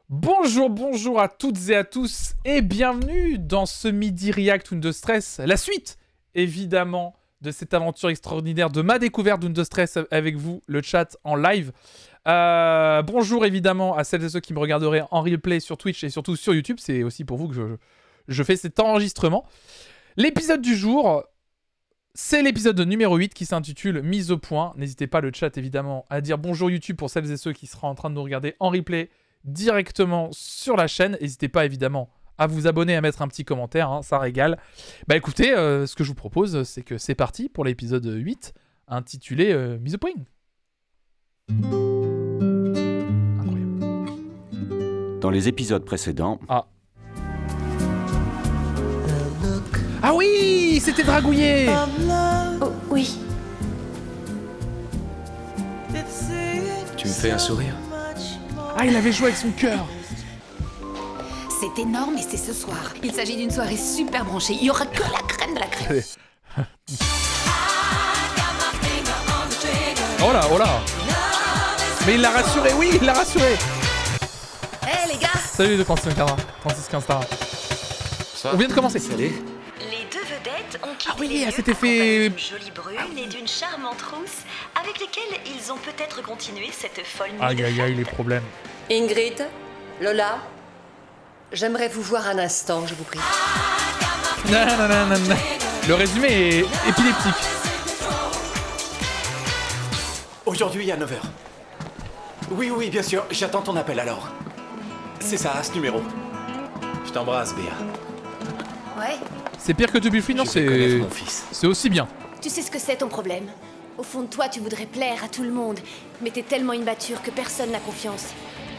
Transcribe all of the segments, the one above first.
Bonjour, bonjour à toutes et à tous et bienvenue dans ce Midi React Windows Stress, la suite évidemment de cette aventure extraordinaire de ma découverte d'Windows Stress avec vous, le chat en live. Bonjour évidemment à celles et ceux qui me regarderaient en replay sur Twitch et surtout sur YouTube, c'est aussi pour vous que je fais cet enregistrement. L'épisode du jour, c'est l'épisode numéro 8 qui s'intitule Mise au point. N'hésitez pas le chat évidemment à dire bonjour YouTube pour celles et ceux qui seront en train de nous regarder en replay directement sur la chaîne. N'hésitez pas évidemment à vous abonner, à mettre un petit commentaire, hein, ça régale. Bah écoutez, ce que je vous propose, c'est que c'est parti pour l'épisode 8, intitulé Mise au point. Incroyable. Dans les épisodes précédents... Ah oui, c'était Dragouillet. Oh, oui. Tu me fais un sourire? Ah, il avait joué avec son cœur. C'est énorme et c'est ce soir. Il s'agit d'une soirée super branchée. Il y aura que la crème de la crème. Oh là, oh là. Mais il l'a rassuré, oui, il l'a rassuré. Hé les gars. Salut de Francis 15 Tara. On vient de commencer. Salut. Les deux vedettes ont quitté Ah oui, les elle lieux s'était accompagnées fait... d'une jolie brune et d'une charmante rousse avec lesquelles ils ont peut-être continué cette folle nuit. Aïe aïe aïe, les problèmes. Ingrid, Lola, j'aimerais vous voir un instant, je vous prie. Nananana. Le résumé est épileptique. Aujourd'hui à 9h. Oui, bien sûr, j'attends ton appel alors. C'est ça, ce numéro. Je t'embrasse, Béa. Ouais. C'est pire que To Be Free, non, Je vais connaître c'est... mon fils. C'est aussi bien. Tu sais ce que c'est ton problème. Au fond de toi, tu voudrais plaire à tout le monde, mais t'es tellement immature que personne n'a confiance.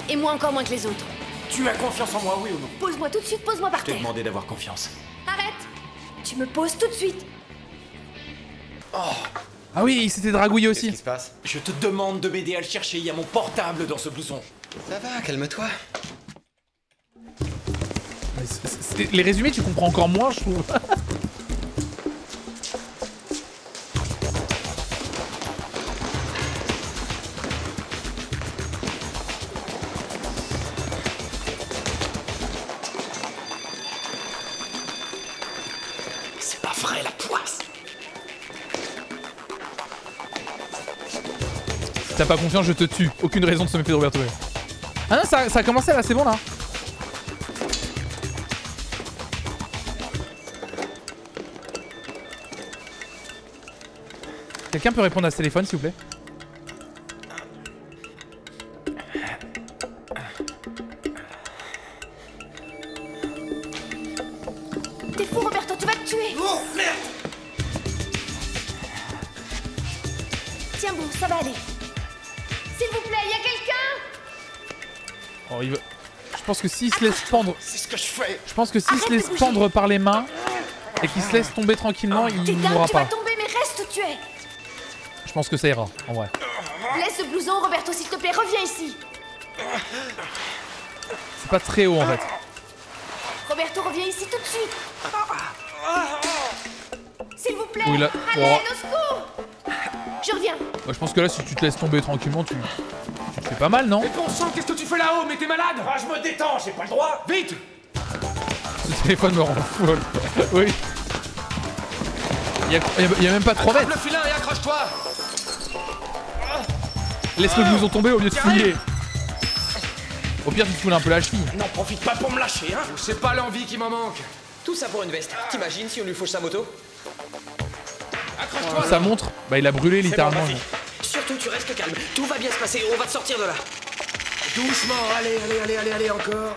Et moi encore moins que les autres. Tu as confiance en moi, oui ou non? Pose-moi tout de suite, pose-moi par Je t'ai terre. demandé d'avoir confiance. Arrête. Tu me poses tout de suite. Ah oui, c'était Dragouillet aussi. Qu'est-ce qui se passe? Je te demande de m'aider à le chercher, il y a mon portable dans ce blouson. Ça va, calme-toi. Les résumés, tu comprends encore moins, je trouve. C'est pas vrai, la poisse. Si t'as pas confiance, je te tue. Aucune raison de se méfier de Roberto. Ah non, ça a commencé là, c'est bon là. Quelqu'un peut répondre à ce téléphone, s'il vous plaît? T'es fou, Roberto, tu vas te tuer. Oh, merde! Tiens bon, ça va aller. S'il vous plaît, y a quelqu'un? Oh, il veut... Je pense que s'il se laisse pendre... C'est ce que je fais. Je pense que s'il se laisse pendre par les mains et qu'il se laisse tomber tranquillement, il T'es ne dingue, mourra tu vas pas. tomber, mais reste où tu es. Je pense que ça ira, en vrai. Laisse ce blouson, Roberto, s'il te plaît, reviens ici. C'est pas très haut en fait. Roberto, reviens ici tout de suite. S'il vous plaît. Oui, là- Allez, Oh. au secours. Je reviens. Moi, je pense que là, si tu te laisses tomber tranquillement, tu te fais pas mal, non? Mais bon sang, qu'est-ce que tu fais là-haut? Mais t'es malade? Ah, je me détends, j'ai pas le droit. Vite! Ce téléphone me rend folle. Oui. Il y a même pas 3 mètres. Le filin et accroche-toi! Laisse le blouson tomber au lieu de fouiller. Au pire, tu te foules un peu la cheville. N'en profite pas pour me lâcher, hein? C'est pas l'envie qui m'en manque. Tout ça pour une veste. T'imagines si on lui fauche sa moto? Accroche-toi! Sa montre, bah il a brûlé C'est bon, littéralement. vas-y. Surtout, tu restes calme. Tout va bien se passer. On va te sortir de là. Doucement, allez, encore.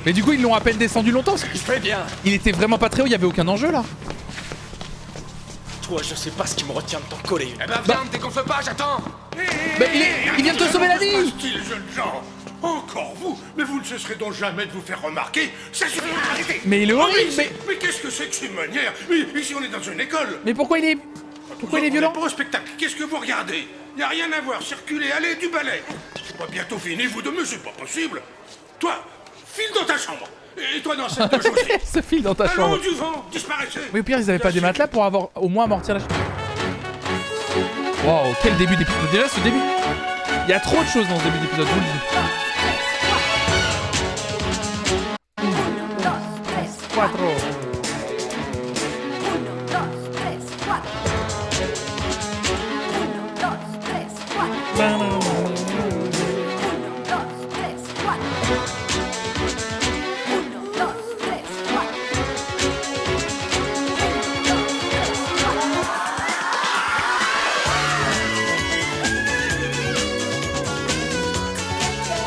Mais du coup, ils l'ont à peine descendu longtemps. Je fais bien. Il était vraiment pas très haut, il y avait aucun enjeu là. Toi, je sais pas ce qui me retient de t'en coller. Eh ben, viens, ne dégonfle pas, j'attends. Bah, il vient de te sauver la vie. Style, jeunes gens. Encore vous? Mais vous ne cesserez donc jamais de vous faire remarquer. Ça suffit, arrêtez. Mais il est horrible, Mais qu'est-ce que c'est que ces manières? Mais ici, on est dans une école. Mais pourquoi il est... Pourquoi il est violent? Pour au spectacle, qu'est-ce que vous regardez? Y a rien à voir, circulez, allez, du balai. C'est pas bientôt fini, vous deux, mais c'est pas possible. Toi, file dans ta chambre. Et toi dans cette cage aussi. Ce fil dans ta chambre. Allons du vent, disparaissez. Mais au pire, ils avaient pas des matelas pour avoir au moins amortir la chambre. Waouh, quel début d'épisode. Déjà, ce début. Il y a trop de choses dans ce début d'épisode, je vous le dis.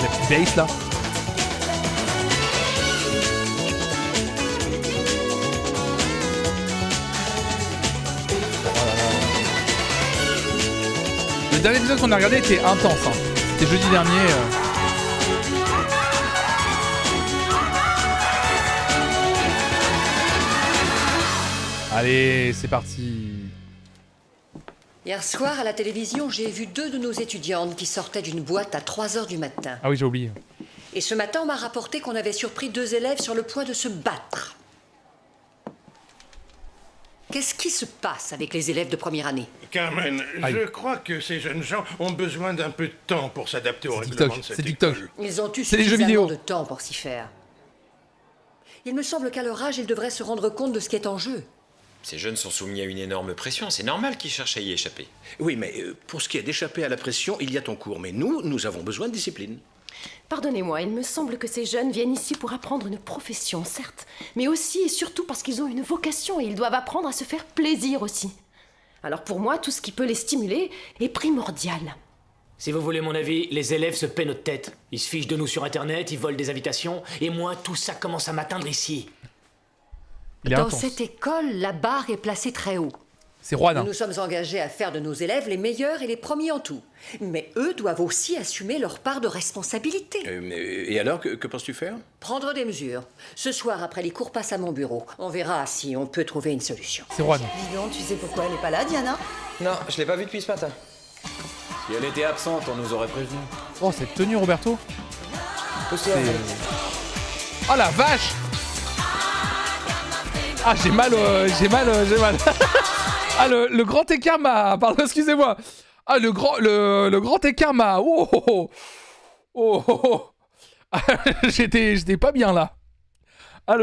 La petite bass là. Le dernier épisode qu'on a regardé était intense. Hein. C'était jeudi dernier. Allez, c'est parti. Hier soir, à la télévision, j'ai vu 2 de nos étudiantes qui sortaient d'une boîte à 3 h du matin. Ah oui, j'ai oublié. Et ce matin, on m'a rapporté qu'on avait surpris 2 élèves sur le point de se battre. Qu'est-ce qui se passe avec les élèves de première année? Carmen, je crois que ces jeunes gens ont besoin d'un peu de temps pour s'adapter au règlement de cette TikTok. école. Ils ont eu C'est les jeux vidéo. suffisamment de temps pour s'y faire. Il me semble qu'à leur âge, ils devraient se rendre compte de ce qui est en jeu. Ces jeunes sont soumis à une énorme pression, c'est normal qu'ils cherchent à y échapper. Oui, mais pour ce qui est d'échapper à la pression, il y a ton cours. Mais nous avons besoin de discipline. Pardonnez-moi, il me semble que ces jeunes viennent ici pour apprendre une profession, certes, mais aussi et surtout parce qu'ils ont une vocation et ils doivent apprendre à se faire plaisir aussi. Alors pour moi, tout ce qui peut les stimuler est primordial. Si vous voulez mon avis, les élèves se paient notre tête. Ils se fichent de nous sur Internet, ils volent des invitations, et moi, tout ça commence à m'atteindre ici. Dans cette école, la barre est placée très haut. C'est Juan. Nous nous sommes engagés à faire de nos élèves les meilleurs et les premiers en tout. Mais eux doivent aussi assumer leur part de responsabilité. Et alors, que penses-tu faire? Prendre des mesures. Ce soir, après les cours, passe à mon bureau. On verra si on peut trouver une solution. C'est Juan. Dis donc, tu sais pourquoi elle n'est pas là, Diana? Non, je l'ai pas vue depuis ce matin. Si elle était absente, on nous aurait prévenu. Oh, cette tenue, Roberto. C'est... Oh la vache. Ah, j'ai mal. Ah, le grand écart m'a... Pardon, excusez-moi. Ah, le grand écart m'a... Oh, oh, oh, oh, oh. Ah, j'étais pas bien, là. Ah,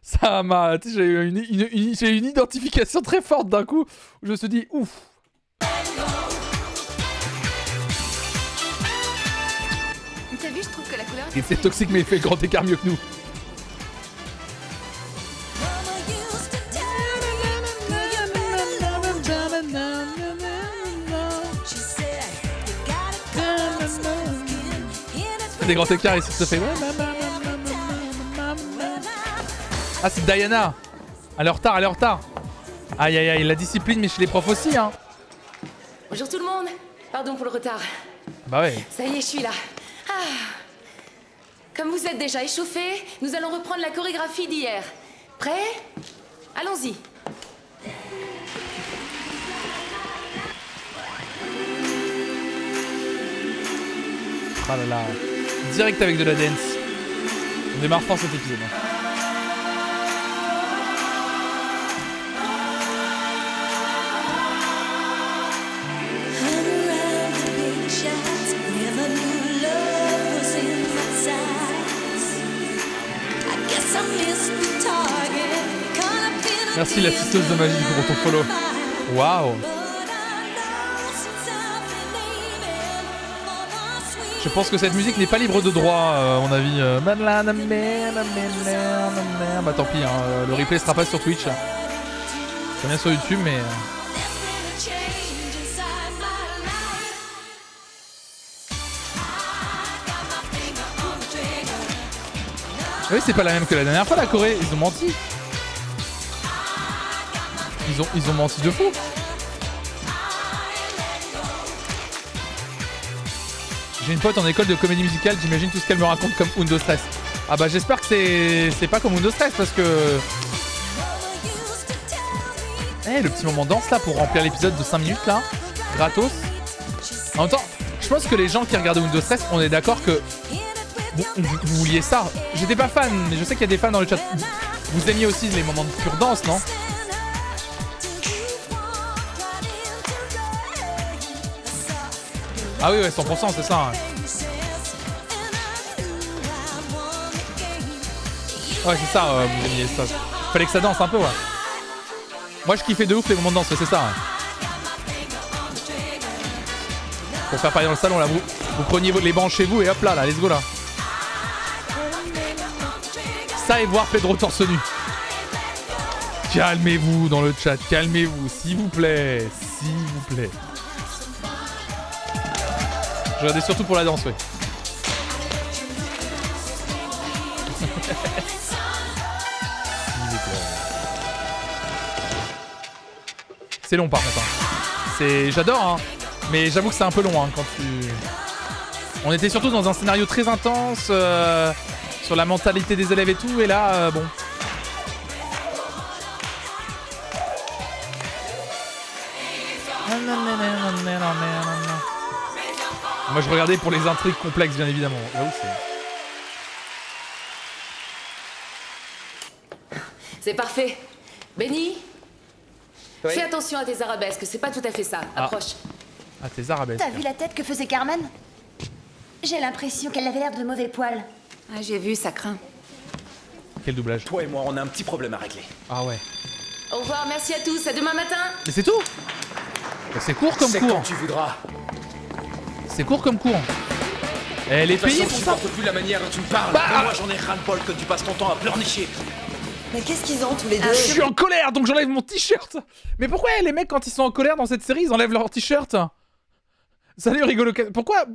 ça m'a... J'ai eu une identification très forte d'un coup. Où je me suis dit, ouf. T'as vu, je trouve que la couleur... Et c'est toxique, mais il fait le grand écart mieux que nous. Des grands écarts ici, ça fait... Ah, c'est Diana. Elle est en retard. Aïe, aïe, aïe, la discipline, mais chez les profs aussi, hein. Bonjour tout le monde. Pardon pour le retard. Bah ouais. Ça y est, je suis là. Ah. Comme vous êtes déjà échauffés, nous allons reprendre la chorégraphie d'hier. Prêts? Allons-y. Ah là là. Direct avec de la dance. On démarre fort cet épisode. Merci la ciseuse de magie pour ton follow. Waouh. Je pense que cette musique n'est pas libre de droit, à mon avis. Bah tant pis, hein, le replay sera pas sur Twitch. C'est bien sur YouTube, mais... Oui, c'est pas la même que la dernière fois, la Corée. Ils ont menti. Ils ont menti de fou. J'ai une pote en école de comédie musicale, j'imagine tout ce qu'elle me raconte comme Undo Stress. Ah bah j'espère que c'est pas comme Undo Stress parce que... Eh, le petit moment danse là pour remplir l'épisode de 5 minutes là, gratos. En même temps, je pense que les gens qui regardent Undo Stress, on est d'accord que vous vouliez ça. J'étais pas fan, mais je sais qu'il y a des fans dans le chat. Vous aimiez aussi les moments de pure danse, non? Ah oui, ouais, 100%, c'est ça. Ouais, c'est ça, vous aimiez ça. Fallait que ça danse un peu, ouais. Moi, je kiffais de ouf les moments de danse, c'est ça. Pour faire pareil dans le salon, là, vous preniez les bancs chez vous et hop là, let's go là. Ça et voir Pedro torse nu. Calmez-vous dans le chat, calmez-vous, s'il vous plaît, s'il vous plaît. Je regardais surtout pour la danse, ouais. C'est long par contre. Hein. J'adore, hein. Mais j'avoue que c'est un peu long hein, quand tu... On était surtout dans un scénario très intense, sur la mentalité des élèves et tout, et là, bon... Moi je regardais pour les intrigues complexes bien évidemment. Là où c'est parfait. Benny, oui. Fais attention à tes arabesques, c'est pas tout à fait ça. Approche. Ah, tes arabesques. T'as vu la tête que faisait Carmen? J'ai l'impression qu'elle avait l'air de mauvais poil. Ah, j'ai vu, ça craint. Quel doublage? Toi et moi, on a un petit problème à régler. Ah ouais. Au revoir, merci à tous, à demain matin. Mais c'est tout. C'est court comme cours. Quand tu voudras. C'est court comme cours. Elle est payée pour ça. Je supporte plus la manière dont tu me parles. Bah, moi, j'en ai ras-le-bol que tu passes ton temps à pleurnicher. Mais qu'est-ce qu'ils ont tous les deux? Je suis en colère, donc j'enlève mon t-shirt. Mais pourquoi les mecs, quand ils sont en colère dans cette série, ils enlèvent leur t-shirt? Salut rigolo. Pourquoi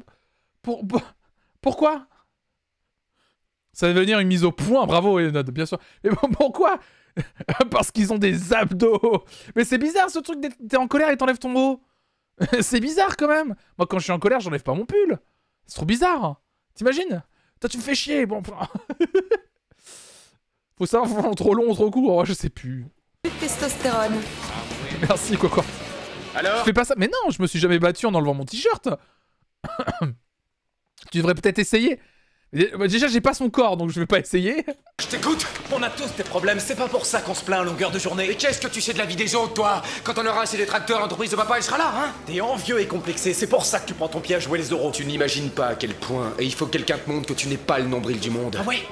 Pourquoi Ça va devenir une mise au point, bravo Enod, bien sûr. Mais pourquoi? Parce qu'ils ont des abdos. Mais c'est bizarre ce truc d'être t'es en colère et t'enlèves ton haut. C'est bizarre quand même. Moi quand je suis en colère, j'enlève pas mon pull. C'est trop bizarre. T'imagines? Toi tu me fais chier. Bon. Faut savoir trop long ou trop court, je sais plus. Testostérone. Merci quoi. Alors? Je fais pas ça. Mais non, je me suis jamais battu en enlevant mon t-shirt. Tu devrais peut-être essayer. Déjà j'ai pas son corps donc je vais pas essayer. Je t'écoute. On a tous des problèmes, c'est pas pour ça qu'on se plaint à longueur de journée. Et qu'est-ce que tu sais de la vie des autres, toi? Quand on aura assez des tracteurs, l'entreprise de papa, elle sera là, hein? T'es envieux et complexé, c'est pour ça que tu prends ton pied à jouer les euros. Tu n'imagines pas à quel point, et il faut que quelqu'un te montre que tu n'es pas le nombril du monde. Ah ouais?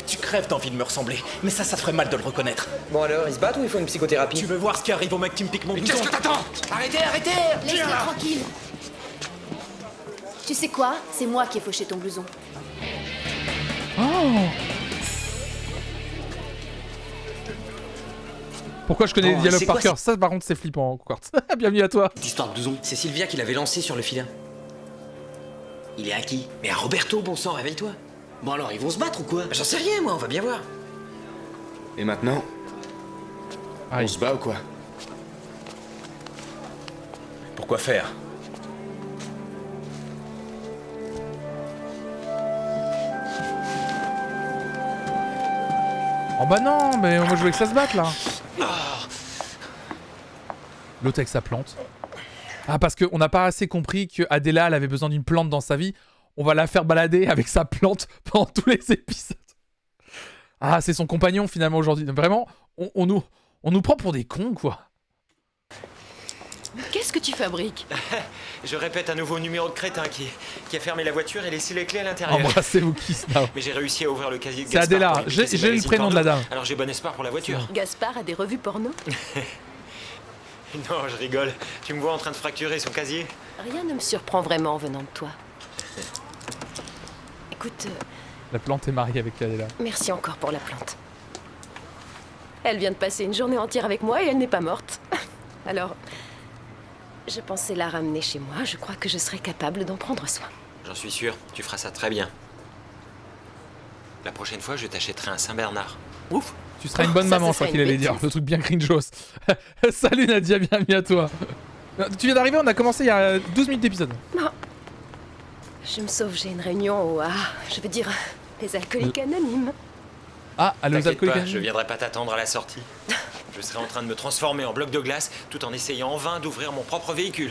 Tu crèves d'envie de me ressembler, mais ça te ferait mal de le reconnaître. Bon alors, ils se battent ou il faut une psychothérapie? Tu veux voir ce qui arrive au mec qui me pique mon Mais blouson? qu'est-ce que t'attends? Arrêtez, arrêtez! Laisse-le tranquille. Tu sais quoi? C'est moi qui ai fauché ton blouson. Oh. Pourquoi je connais les dialogues par cœur? Ça par contre c'est flippant, Quartz. Bienvenue à toi. Histoire de blouson. C'est Sylvia qui l'avait lancé sur le filin. Il est à qui? Mais à Roberto, bon sang, réveille-toi. Bon alors, ils vont se battre ou quoi? J'en sais rien, moi, on va bien voir. Et maintenant? On se bat ou quoi? Pourquoi faire? Oh bah non, mais moi je voulais que ça se batte là. L'autre avec sa plante. Ah parce qu'on n'a pas assez compris que Adela elle avait besoin d'une plante dans sa vie. On va la faire balader avec sa plante pendant tous les épisodes. Ah c'est son compagnon finalement aujourd'hui. Vraiment, on nous prend pour des cons quoi. Qu'est-ce que tu fabriques? Je répète un nouveau numéro de crétin qui a fermé la voiture et laissé les clés à l'intérieur. Embrassez-vous Kiss Now. Mais j'ai réussi à ouvrir le casier de C'est Gaspard. Adela, j'ai le prénom de la dame. Alors j'ai bon espoir pour la voiture. Gaspard a des revues porno? Non, je rigole. Tu me vois en train de fracturer son casier? Rien ne me surprend vraiment venant de toi. Écoute, La plante est mariée avec Adela. merci encore pour la plante. Elle vient de passer une journée entière avec moi et elle n'est pas morte. Alors, je pensais la ramener chez moi. Je crois que je serais capable d'en prendre soin. J'en suis sûr, tu feras ça très bien. La prochaine fois, je t'achèterai un Saint-Bernard. Ouf! Tu seras une bonne maman, je crois qu'il allait dire. Le truc bien cringeos. Salut Nadia, bienvenue à toi. Tu viens d'arriver, on a commencé il y a 12 minutes d'épisode. Non. Je me sauve, j'ai une réunion au... je veux dire, les alcooliques anonymes. Ah, à los alcooliques anonymes. Je viendrai pas t'attendre à la sortie. Je serai en train de me transformer en bloc de glace tout en essayant en vain d'ouvrir mon propre véhicule.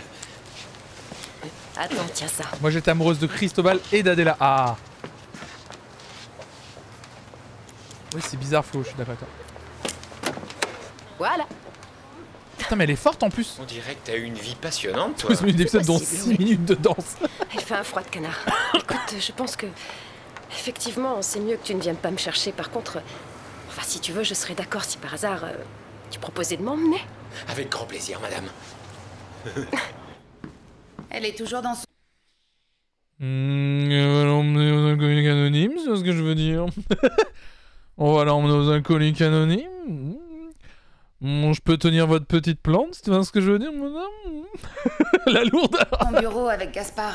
Attends, tiens ça. Moi j'étais amoureuse de Cristobal et d'Adela. Ah. Oui, c'est bizarre, Flo, je suis d'accord avec toi. Voilà. Putain, mais elle est forte en plus. On dirait que t'as eu une vie passionnante, toi. 12 minutes d'épisode dont 6 minutes de danse. Elle fait un froid de canard. Écoute, je pense que... Effectivement, c'est mieux que tu ne viennes pas me chercher. Par contre... Enfin, si tu veux, je serais d'accord si par hasard... tu proposais de m'emmener. Avec grand plaisir, madame. Elle est toujours dans son... On va l'emmener aux alcooliques anonymes, c'est ce que je veux dire. On va l'emmener aux alcooliques anonymes. Bon, je peux tenir votre petite plante, tu vois ce que je veux dire, madame? La lourdeur. Ton bureau avec Gaspard.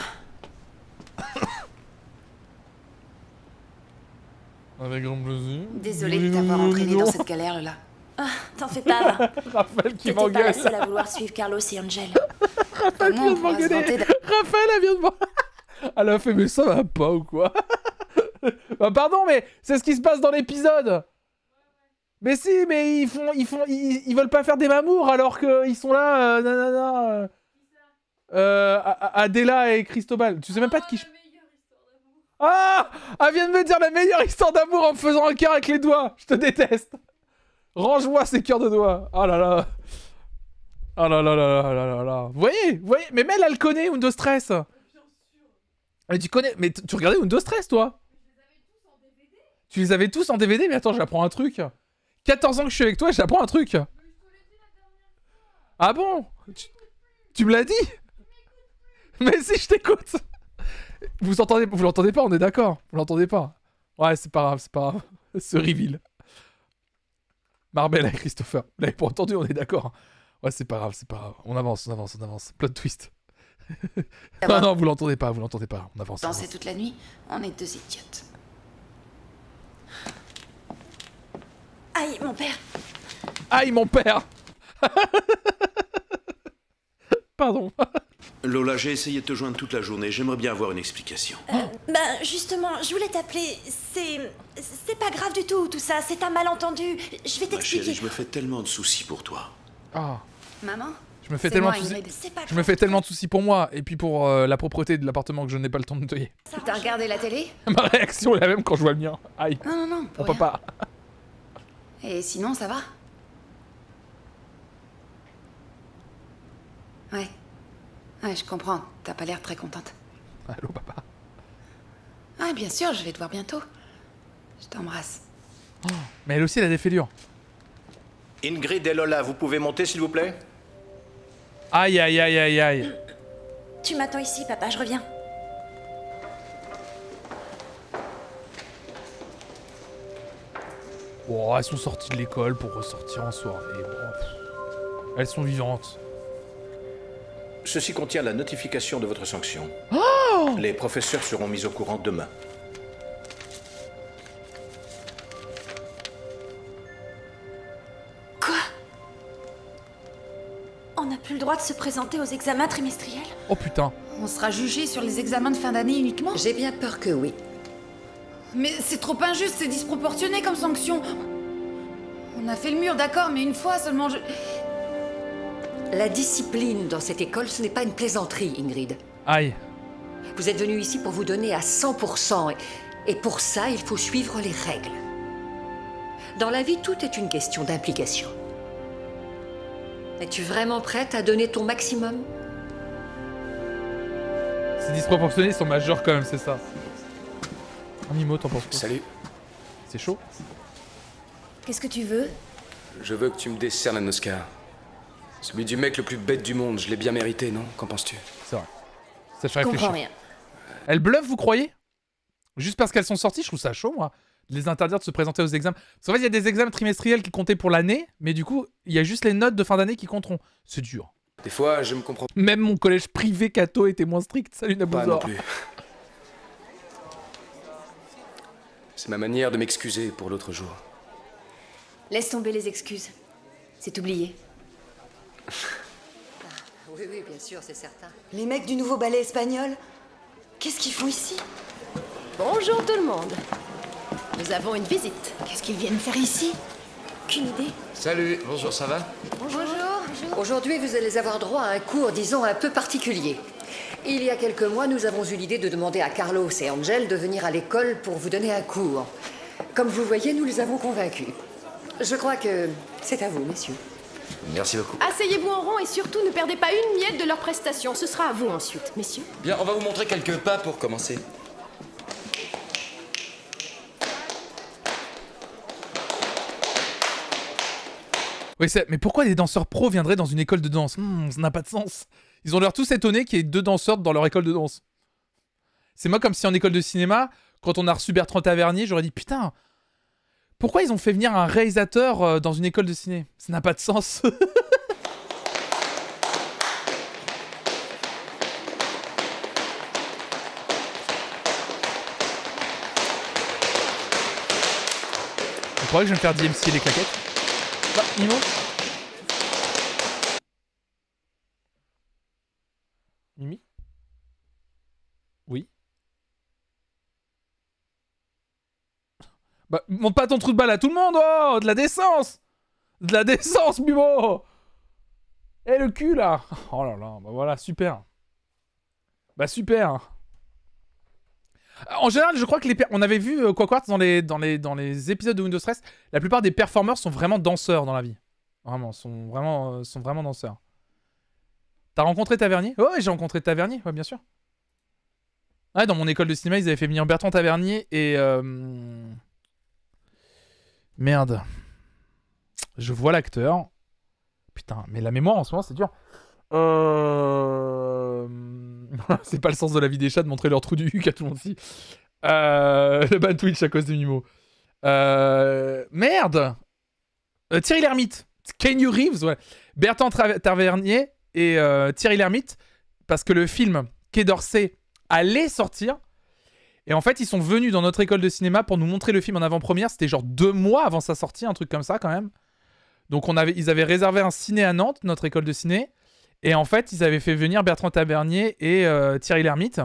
Avec grand plaisir. Désolée de t'avoir entraîné dans cette galère, Lola. Ah, t'en fais pas, va. Raphaël qui T'étais pas m'engueule. la seule à vouloir suivre Carlos et Angel. Raphaël qui vient de m'engueuler. Raphaël, elle vient de moi. Elle a fait, mais ça va pas ou quoi? Bah pardon, mais c'est ce qui se passe dans l'épisode. Mais si, mais ils veulent pas faire des mamours alors qu'ils sont là, nanana. Adela et Cristobal. Tu sais même pas de qui je... Ah! Elle vient de me dire la meilleure histoire d'amour en me faisant un cœur avec les doigts. Je te déteste. Range-moi ces cœurs de doigts. Oh là là. Oh là là là là là là. Vous voyez? Mais Mel, elle connaît Undo Stress. Mais tu connais... Mais tu regardais Undo Stress, toi? Tu les avais tous en DVD? Mais attends, j'apprends un truc. 14 ans que je suis avec toi, j'apprends un truc. Ah bon? Tu me l'as dit? Mais si, je t'écoute. Vous l'entendez pas, on est d'accord. Vous l'entendez pas. Ouais, c'est pas grave, c'est pas grave. Ce reveal. Marbella et Christopher. Vous l'avez pas entendu, on est d'accord. Ouais, c'est pas grave, c'est pas grave. On avance. Plot twist. Non, vous l'entendez pas. On avance. Danser toute la nuit, on est deux idiotes. Aïe, mon père. Aïe, mon père. Pardon. Lola, j'ai essayé de te joindre toute la journée. J'aimerais bien avoir une explication. Bah, justement, je voulais t'appeler. C'est pas grave du tout ça. C'est un malentendu. Je vais Ma t'expliquer. chérie, je me fais tellement de soucis pour toi. Ah. Maman? Je me fais tellement de soucis pour moi et puis pour la propreté de l'appartement que je n'ai pas le temps de nettoyer. T'as regardé la télé? Ma réaction est la même quand je vois le mien. Aïe. Non, Mon pour rien. papa. Et sinon, ça va? Ouais. Ouais, je comprends. T'as pas l'air très contente. Allô, papa. Ah, bien sûr, je vais te voir bientôt. Je t'embrasse. Oh, mais elle aussi, elle a des fêlures. Ingrid et Lola, vous pouvez monter, s'il vous plaît? Aïe, aïe, aïe, aïe, aïe. Tu m'attends ici, papa, je reviens. Bon, elles sont sorties de l'école pour ressortir en soirée. Bon, elles sont vivantes. Ceci contient la notification de votre sanction. Oh! Les professeurs seront mis au courant demain. Quoi? On n'a plus le droit de se présenter aux examens trimestriels? Oh putain. On sera jugé sur les examens de fin d'année uniquement? J'ai bien peur que oui. Mais c'est trop injuste, c'est disproportionné comme sanction. On a fait le mur, d'accord, mais une fois seulement, La discipline dans cette école, ce n'est pas une plaisanterie, Ingrid. Aïe. Vous êtes venu ici pour vous donner à 100%. Et pour ça, il faut suivre les règles. Dans la vie, tout est une question d'implication. Es-tu vraiment prête à donner ton maximum? C'est disproportionné, ils sont majeurs quand même, c'est ça. Animo, t'en penses quoi? Salut. C'est chaud. Qu'est-ce que tu veux? Je veux que tu me décernes un Oscar. Celui du mec le plus bête du monde, je l'ai bien mérité, non? Qu'en penses-tu? C'est vrai. Ça fait Je comprends réfléchir. rien. Elles bluffent, vous croyez? Juste parce qu'elles sont sorties, je trouve ça chaud, moi. De les interdire de se présenter aux examens. Parce qu'en fait, il y a des examens trimestriels qui comptaient pour l'année, mais du coup, il y a juste les notes de fin d'année qui compteront. C'est dur. Des fois, je me comprends Même mon collège privé Cato était moins strict. Salut pas non Nabouzor. plus. C'est ma manière de m'excuser pour l'autre jour. Laisse tomber les excuses. C'est oublié. Oui, oui, bien sûr, c'est certain. Les mecs du nouveau ballet espagnol, qu'est-ce qu'ils font ici? Bonjour tout le monde. Nous avons une visite. Qu'est-ce qu'ils viennent faire ici? Aucune idée. Salut, bonjour, ça va? Bonjour. Aujourd'hui, vous allez avoir droit à un cours, disons, un peu particulier. Il y a quelques mois, nous avons eu l'idée de demander à Carlos et Angel de venir à l'école pour vous donner un cours. Comme vous voyez, nous les avons convaincus. Je crois que c'est à vous, messieurs. Merci beaucoup. Asseyez-vous en rond et surtout ne perdez pas une miette de leur prestation. Ce sera à vous ensuite, messieurs. Bien, on va vous montrer quelques pas pour commencer. Oui, mais pourquoi les danseurs pros viendraient dans une école de danse? Ça n'a pas de sens. Ils ont l'air tous étonnés qu'il y ait 2 danseurs dans leur école de danse. C'est moi comme si en école de cinéma, quand on a reçu Bertrand Tavernier, j'aurais dit putain, pourquoi ils ont fait venir un réalisateur dans une école de ciné? Ça n'a pas de sens. croyez que je vais me faire DMC les claquettes? Bah, Mimo. Mimi? Oui. Bah, monte pas ton trou de balle à tout le monde, oh! De la décence! De la décence, Mimo! Eh, le cul, là! Oh là là, bah voilà, super. Bah, super. En général, je crois que on avait vu Quackwarts dans les épisodes de Windows Stress, la plupart des performeurs sont vraiment danseurs dans la vie. Vraiment, sont vraiment danseurs. T'as rencontré Tavernier? Ouais, j'ai rencontré Tavernier, ouais, bien sûr. Ouais, dans mon école de cinéma, ils avaient fait venir Bertrand Tavernier et... Merde. Je vois l'acteur. Putain, mais la mémoire en ce moment, c'est dur. C'est pas le sens de la vie des chats de montrer leur trou du huc à tout le monde ici. Le ban Twitch à cause de Mimo. Merde. Thierry Lhermitte. Keanu Reeves, ouais. Bertrand Tavernier et Thierry Lhermitte, parce que le film Quai d'Orsay allait sortir. Et en fait, ils sont venus dans notre école de cinéma pour nous montrer le film en avant-première. C'était genre 2 mois avant sa sortie, un truc comme ça quand même. Donc ils avaient réservé un ciné à Nantes, notre école de ciné. Et en fait, ils avaient fait venir Bertrand Tavernier et Thierry Lhermitte.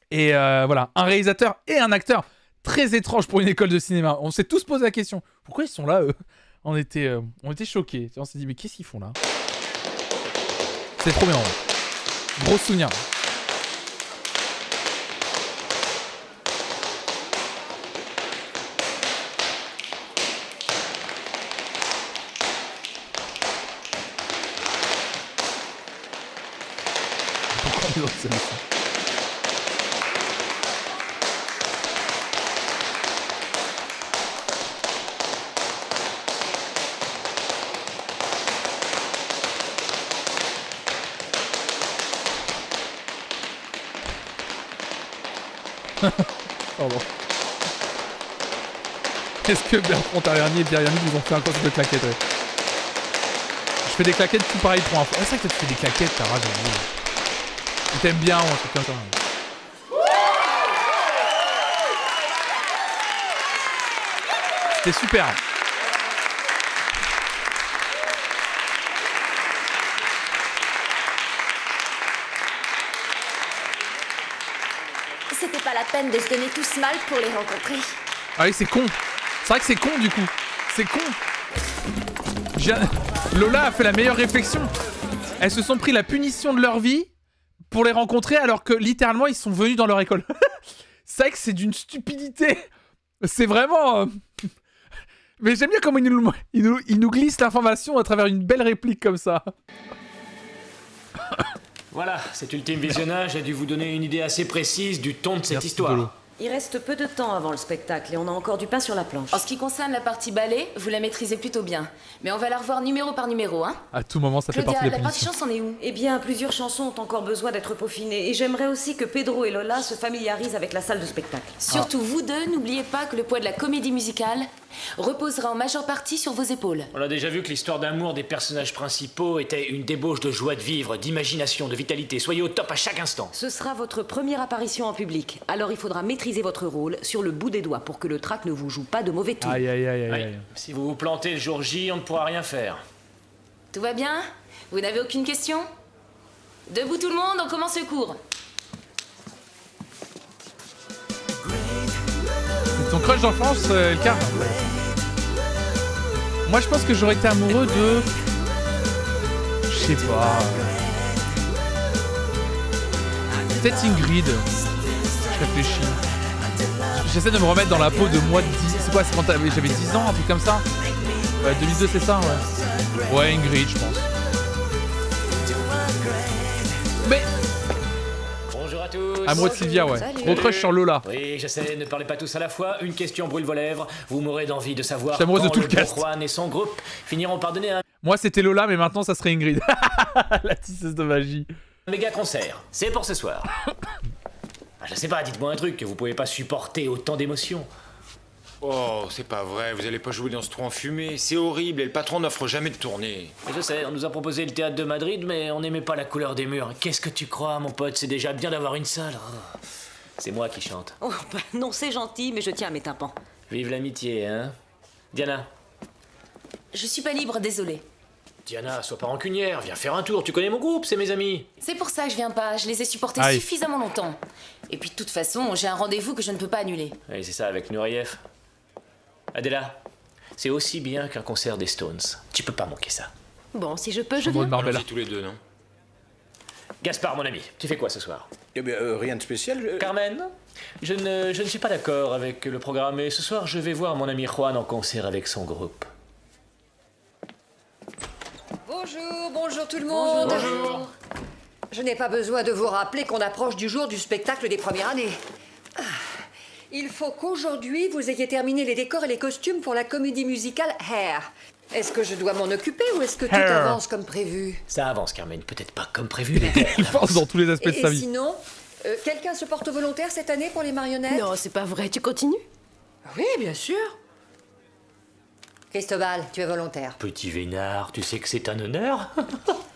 Et voilà, un réalisateur et un acteur très étrange pour une école de cinéma. On s'est tous posé la question, pourquoi ils sont là, eux? On était choqués. On s'est dit, mais qu'est-ce qu'ils font là? C'est trop bien. Gros souvenir. Pardon. Est-ce que Bertrand Tavernier et Pierre Yannick ils ont fait un concert de claquettes, ouais. Je fais des claquettes tout pareil pour un... Ah, c'est vrai que tu fais des claquettes, Tara, j'avoue. Tu t'aimes bien ou un truc comme ça. C'était super. C'était pas la peine de se donner tous mal pour les rencontrer. Ah oui, c'est con. C'est vrai que c'est con, du coup. C'est con. Lola a fait la meilleure réflexion. Elles se sont pris la punition de leur vie pour les rencontrer alors que littéralement ils sont venus dans leur école. C'est vrai que c'est d'une stupidité. C'est vraiment... Mais j'aime bien comment il nous glisse l'information à travers une belle réplique comme ça. Voilà, cet ultime visionnage a dû vous donner une idée assez précise du ton de cette histoire. Il reste peu de temps avant le spectacle et on a encore du pain sur la planche. En ce qui concerne la partie ballet, vous la maîtrisez plutôt bien. Mais on va la revoir numéro par numéro, hein. À tout moment, ça fait Claudia, partie des la partie punitions. chance en est où? Eh bien, plusieurs chansons ont encore besoin d'être peaufinées et j'aimerais aussi que Pedro et Lola se familiarisent avec la salle de spectacle. Surtout vous deux, n'oubliez pas que le poids de la comédie musicale reposera en majeure partie sur vos épaules. On a déjà vu que l'histoire d'amour des personnages principaux était une débauche de joie de vivre, d'imagination, de vitalité. Soyez au top à chaque instant. Ce sera votre première apparition en public, alors il faudra maîtriser votre rôle sur le bout des doigts pour que le trac ne vous joue pas de mauvais tours. Aïe aïe aïe aïe aïe. Si vous vous plantez le jour J, on ne pourra rien faire. Tout va bien? Vous n'avez aucune question? Debout tout le monde, on commence le cours. C'est ton crush d'enfance, Elka? Moi, je pense que j'aurais été amoureux de... Je sais pas... Peut-être Ingrid. Je réfléchis. J'essaie de me remettre dans la peau de moi de 10... C'est quoi, c'est quand j'avais 10 ans, un truc comme ça? Ouais, 2002, c'est ça, ouais. Ouais, Ingrid, je pense. Mais... Bonjour à tous. Amoureux de Sylvia, ouais. Salut. Gros crush sur Lola. Oui, je sais, ne parlez pas tous à la fois. Une question brûle vos lèvres. Vous m'aurez d'envie de savoir Je suis amoureuse quand de tout le le cast. Juan et son groupe finiront par donner un Moi, c'était Lola, mais maintenant, ça serait Ingrid. La tisseuse de magie. méga concert. C'est pour ce soir. Ah, je sais pas, dites-moi un truc que vous pouvez pas supporter autant d'émotions. Oh, c'est pas vrai, vous allez pas jouer dans ce trou enfumé. C'est horrible et le patron n'offre jamais de tournée. Je sais, on nous a proposé le théâtre de Madrid, mais on n'aimait pas la couleur des murs. Qu'est-ce que tu crois, mon pote? C'est déjà bien d'avoir une salle. Oh. C'est moi qui chante. Oh, bah, non, c'est gentil, mais je tiens à mes tympans. Vive l'amitié, hein? Diana. Je suis pas libre, désolée. Diana, sois pas rancunière, viens faire un tour. Tu connais mon groupe, c'est mes amis. C'est pour ça que je viens pas, je les ai supportés Aïe. suffisamment longtemps. Et puis de toute façon, j'ai un rendez-vous que je ne peux pas annuler. Oui, c'est ça, avec Nureyev. Adela, c'est aussi bien qu'un concert des Stones. Tu peux pas manquer ça. Bon, si je peux, je viens. Allons-y tous les deux, non? Gaspard, mon ami, tu fais quoi ce soir? Eh bien, rien de spécial. Carmen, je ne suis pas d'accord avec le programme, mais ce soir, je vais voir mon ami Juan en concert avec son groupe. Bonjour, bonjour tout le monde. Bonjour. Je n'ai pas besoin de vous rappeler qu'on approche du jour du spectacle des premières années. Ah, il faut qu'aujourd'hui, vous ayez terminé les décors et les costumes pour la comédie musicale Hair. Est-ce que je dois m'en occuper ou est-ce que tout Hair. avance comme prévu? Ça avance, Carmen, peut-être pas comme prévu, mais... Il pense dans tous les aspects de sa Et vie. sinon, quelqu'un se porte volontaire cette année pour les marionnettes? Non, c'est pas vrai, tu continues? Oui, bien sûr. Cristobal, tu es volontaire. Petit vénard, tu sais que c'est un honneur?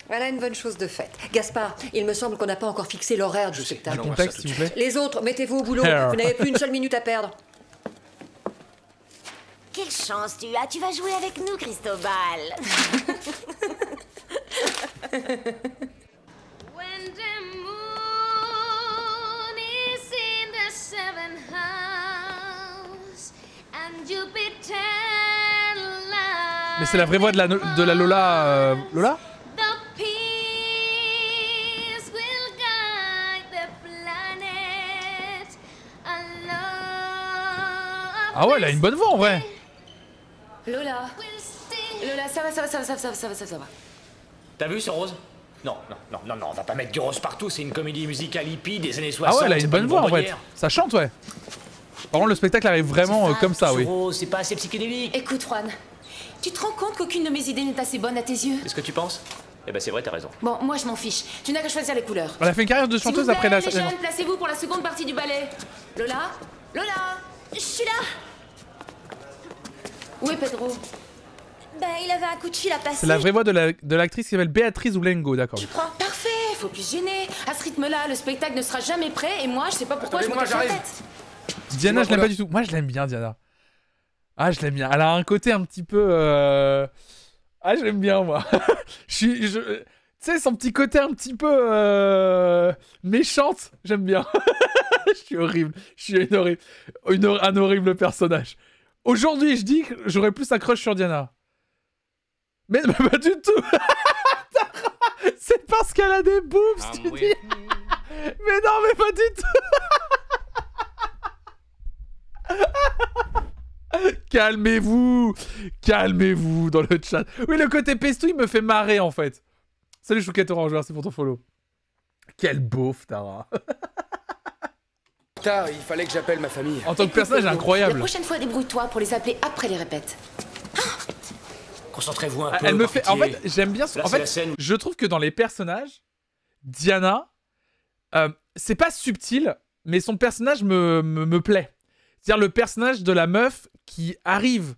Voilà une bonne chose de faite. Gaspard, il me semble qu'on n'a pas encore fixé l'horaire du spectacle. Du contexte, s'il vous plaît. Les autres, mettez-vous au boulot. Hair. Vous n'avez plus une seule minute à perdre. Quelle chance tu as, tu vas jouer avec nous, Cristobal. When the moon is in the seventh house and Jupiter Mais c'est la vraie voix de la Lola. Lola? the peace will guide the planet alone. Ah ouais, elle a une bonne voix en vrai. Lola. Lola, ça va. T'as vu ce rose? Non, on va pas mettre du rose partout, c'est une comédie musicale hippie des années 60. Ah ouais, elle a c'est une pas bonne voix en fait. bonbonnière. Ça chante, ouais. Par contre, le spectacle arrive vraiment comme ça, oui. Rose, c'est pas assez psychédélique. Écoute, Juan, tu te rends compte qu'aucune de mes idées n'est assez bonne à tes yeux? C'est ce que tu penses? Eh ben c'est vrai, t'as raison. Bon, moi je m'en fiche. Tu n'as qu'à choisir les couleurs. Elle a fait une carrière de S'il vous chanteuse plaît, après la les jeunes, placez-vous pour la seconde partie du ballet. Lola? Lola? Je suis là. Où est Pedro? Ben, il avait un coup de fil à passer. C'est la vraie voix de l'actrice qui s'appelle Béatrice Oulengo, d'accord. Parfait, faut plus se gêner. À ce rythme-là, le spectacle ne sera jamais prêt et moi, je sais pas pourquoi je me Attendez-moi, casse la j'arrive. tête. Diana, je l'aime pas du tout. Moi, je l'aime bien, Diana. Ah, je l'aime bien. Elle a un côté un petit peu. Ah, je l'aime bien, moi. Tu sais, son petit côté un petit peu méchante, j'aime bien. Je suis horrible. Je suis un horrible personnage. Aujourd'hui, je dis que j'aurais plus un crush sur Diana. Mais pas du tout. C'est parce qu'elle a des boobs, tu dis. Mais non, mais pas du tout. Calmez-vous dans le chat. Oui, le côté pestouille me fait marrer en fait. Salut Chouquette Orange, merci pour ton follow. Quel beauf, Tara. Tard, il fallait que j'appelle ma famille. En tant que personnage La incroyable. prochaine fois, débrouille-toi pour les appeler après les répètes. Concentrez-vous un peu. Elle me par fait. En pitié. fait, j'aime bien. Là, En c'est la fait, scène. je trouve que dans les personnages, Diana, c'est pas subtil, mais son personnage me plaît. C'est-à-dire le personnage de la meuf qui arrive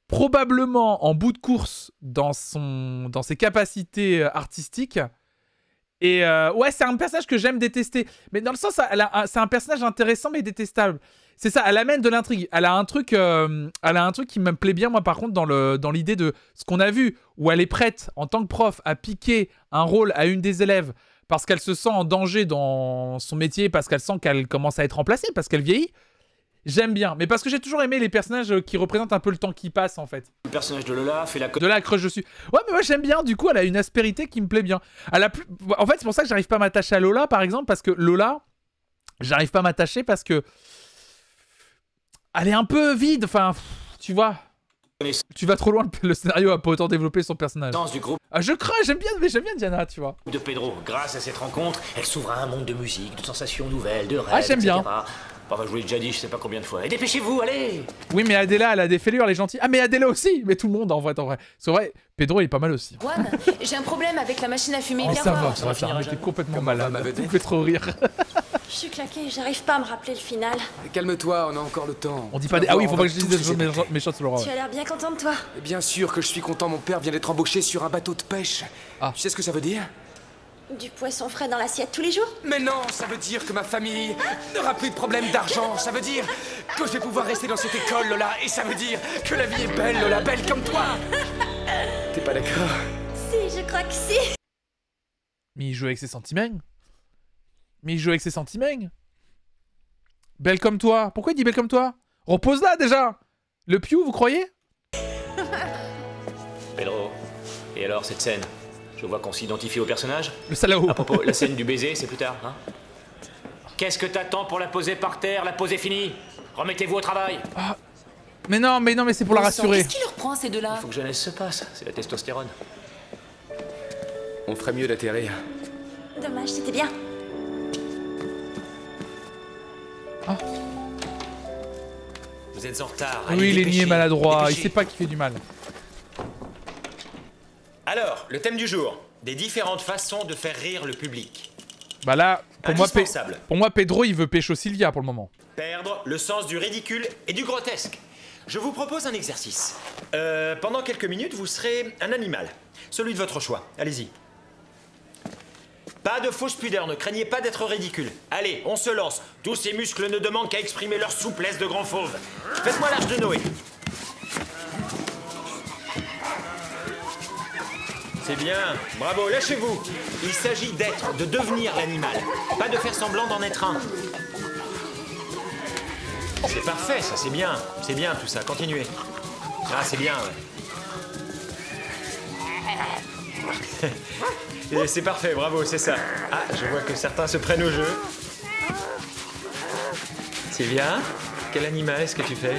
probablement en bout de course dans ses capacités artistiques. Et ouais, c'est un personnage que j'aime détester. Mais dans le sens, c'est un personnage intéressant mais détestable. C'est ça, elle amène de l'intrigue. Elle a un truc qui me plaît bien, moi, par contre, dans l'idée de ce qu'on a vu, où elle est prête, en tant que prof, à piquer un rôle à une des élèves parce qu'elle se sent en danger dans son métier, parce qu'elle sent qu'elle commence à être remplacée, parce qu'elle vieillit. J'aime bien, mais parce que j'ai toujours aimé les personnages qui représentent un peu le temps qui passe, en fait. Le personnage de Lola fait la... De la crush dessus. Ouais, mais moi j'aime bien, du coup, elle a une aspérité qui me plaît bien. En fait, c'est pour ça que j'arrive pas à m'attacher à Lola, par exemple, parce que Lola, j'arrive pas à m'attacher parce que... Elle est un peu vide, enfin, tu vois. Tu vas trop loin, le scénario a pas autant développé son personnage. Du groupe Ah, j'aime bien Diana, tu vois. de Pedro. Grâce à cette rencontre, elle s'ouvre à un monde de musique, de sensations nouvelles, de rêves, Ah, j'aime bien. etc. Enfin, je vous l'ai déjà dit, je sais pas combien de fois. Et dépêchez-vous, allez! Oui, mais Adela, elle a des fêlures, elle est gentille. Ah, mais Adela aussi. Mais tout le monde, en vrai. C'est vrai, Pedro, il est pas mal aussi. Juan, j'ai un problème avec la machine à fumer. Oh, Viens ça voir. va, ça j'étais complètement malade. Ça me fait trop rire. Je suis claquée, j'arrive pas à me rappeler le final. Calme-toi, on a encore le temps. On dit pas des... Ah oui, il faut pas que je dise des choses méchantes sur Laura. Tu as l'air bien contente, toi. Bien sûr que je suis content, mon père vient d'être embauché sur un bateau de pêche. Ah. Tu sais ce que ça veut dire? Du poisson frais dans l'assiette tous les jours? Mais non, ça veut dire que ma famille n'aura plus de problème d'argent. Ça veut dire que je vais pouvoir rester dans cette école, Lola. Et ça veut dire que la vie est belle, Lola, belle comme toi. T'es pas d'accord? Si, je crois que si. Mais il joue avec ses sentiments. Mais il joue avec ses sentiments. Belle comme toi. Pourquoi il dit belle comme toi? Repose-la déjà. Le piou, vous croyez? Pedro, et alors cette scène? Je vois qu'on s'identifie au personnage. Le salaud. À propos, la scène du baiser, c'est plus tard, hein? Qu'est-ce que t'attends pour la poser par terre? La pose est finie. Remettez-vous au travail. Ah. Mais non, c'est pour la rassurer. Qu'est-ce qui leur prend ces deux-là? Il faut que jeunesse se passe, c'est la testostérone. On ferait mieux d'atterrir. Dommage, c'était bien. Ah. Vous êtes en retard. Oui, il est niais maladroit. Dépêchez. Il sait pas qu'il fait du mal. Alors, le thème du jour. Des différentes façons de faire rire le public. Bah là, Indispensable. pour moi, Pedro, il veut pécho Sylvia pour le moment. Perdre le sens du ridicule et du grotesque. Je vous propose un exercice. Pendant quelques minutes, vous serez un animal. Celui de votre choix. Allez-y. Pas de fausse pudeur, ne craignez pas d'être ridicule. Allez, on se lance. Tous ces muscles ne demandent qu'à exprimer leur souplesse de grand fauve. Faites-moi l'Arche de Noé. C'est bien, bravo, lâchez-vous. Il s'agit d'être, de devenir l'animal, pas de faire semblant d'en être un. C'est parfait, ça, c'est bien tout ça, continuez. Ah, c'est bien, ouais. C'est parfait, bravo, c'est ça. Ah, je vois que certains se prennent au jeu. Sylvia, quel animal est-ce que tu fais?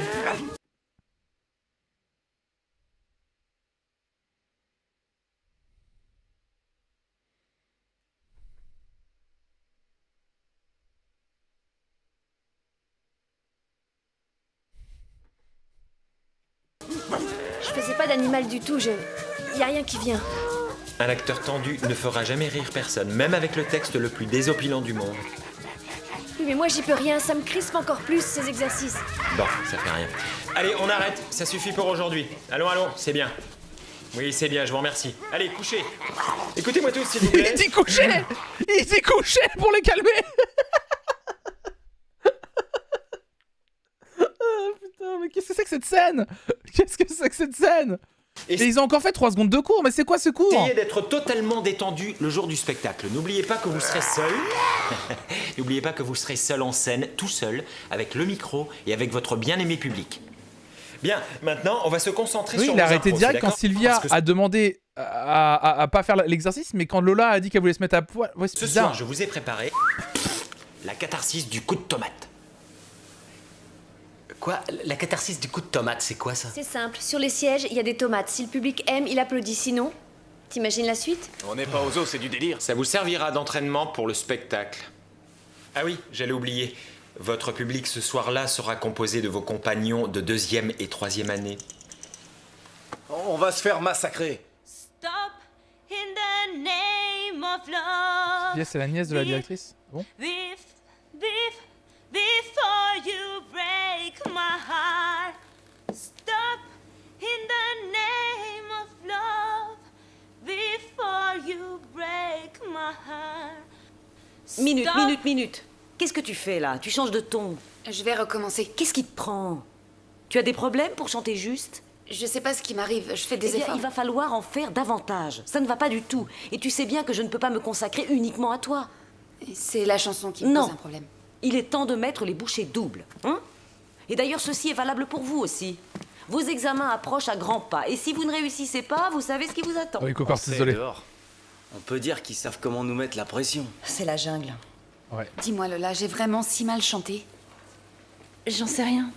Je faisais pas d'animal du tout, y a rien qui vient. Un acteur tendu ne fera jamais rire personne, même avec le texte le plus désopilant du monde. Oui, mais moi j'y peux rien, ça me crispe encore plus ces exercices. Bon, ça fait rien. Allez, on arrête, ça suffit pour aujourd'hui. Allons, c'est bien. Oui, c'est bien, je vous remercie. Allez, couchez. Écoutez-moi tous, s'il vous plaît. Il dit coucher. Il dit coucher pour les calmer. Oh putain, mais qu'est-ce que c'est que cette scène? Qu'est-ce que c'est que cette scène? Et ils ont encore fait 3 secondes de cours, mais c'est quoi ce cours? Essayez d'être totalement détendu le jour du spectacle. N'oubliez pas que vous serez seul. N'oubliez pas que vous serez seul en scène, tout seul, avec le micro et avec votre bien-aimé public. Bien, maintenant, on va se concentrer sur il nos a arrêté impros, direct c'est quand Sylvia a demandé à pas faire l'exercice, mais quand Lola a dit qu'elle voulait se mettre à poil... Ouais, c'est Ce bizarre. soir, je vous ai préparé la catharsis du coup de tomate. Quoi? La catharsis du coup de tomate, c'est quoi ça? C'est simple, sur les sièges, il y a des tomates. Si le public aime, il applaudit. Sinon, t'imagines la suite? On n'est pas aux os, c'est du délire. Ça vous servira d'entraînement pour le spectacle. Ah oui, j'allais oublier. Votre public ce soir-là sera composé de vos compagnons de 2e et 3e année. On va se faire massacrer. Stop in the name of love. Sylvia, c'est la nièce de la directrice. Bon. Before you break my heart, stop in the name of love. Before you break my heart. Minute. Qu'est-ce que tu fais là? Tu changes de ton. Je vais recommencer. Qu'est-ce qui te prend? Tu as des problèmes pour chanter juste? Je sais pas ce qui m'arrive, je fais des efforts. Il va falloir en faire davantage. Ça ne va pas du tout. Et tu sais bien que je ne peux pas me consacrer uniquement à toi. C'est la chanson qui me pose un problème. Il est temps de mettre les bouchées doubles. Hein? Et d'ailleurs, ceci est valable pour vous aussi. Vos examens approchent à grands pas. Et si vous ne réussissez pas, vous savez ce qui vous attend. Oui, Cocor, désolé. On peut dire qu'ils savent comment nous mettre la pression. C'est la jungle. Ouais. Dis-moi Lola, j'ai vraiment si mal chanté? J'en sais rien.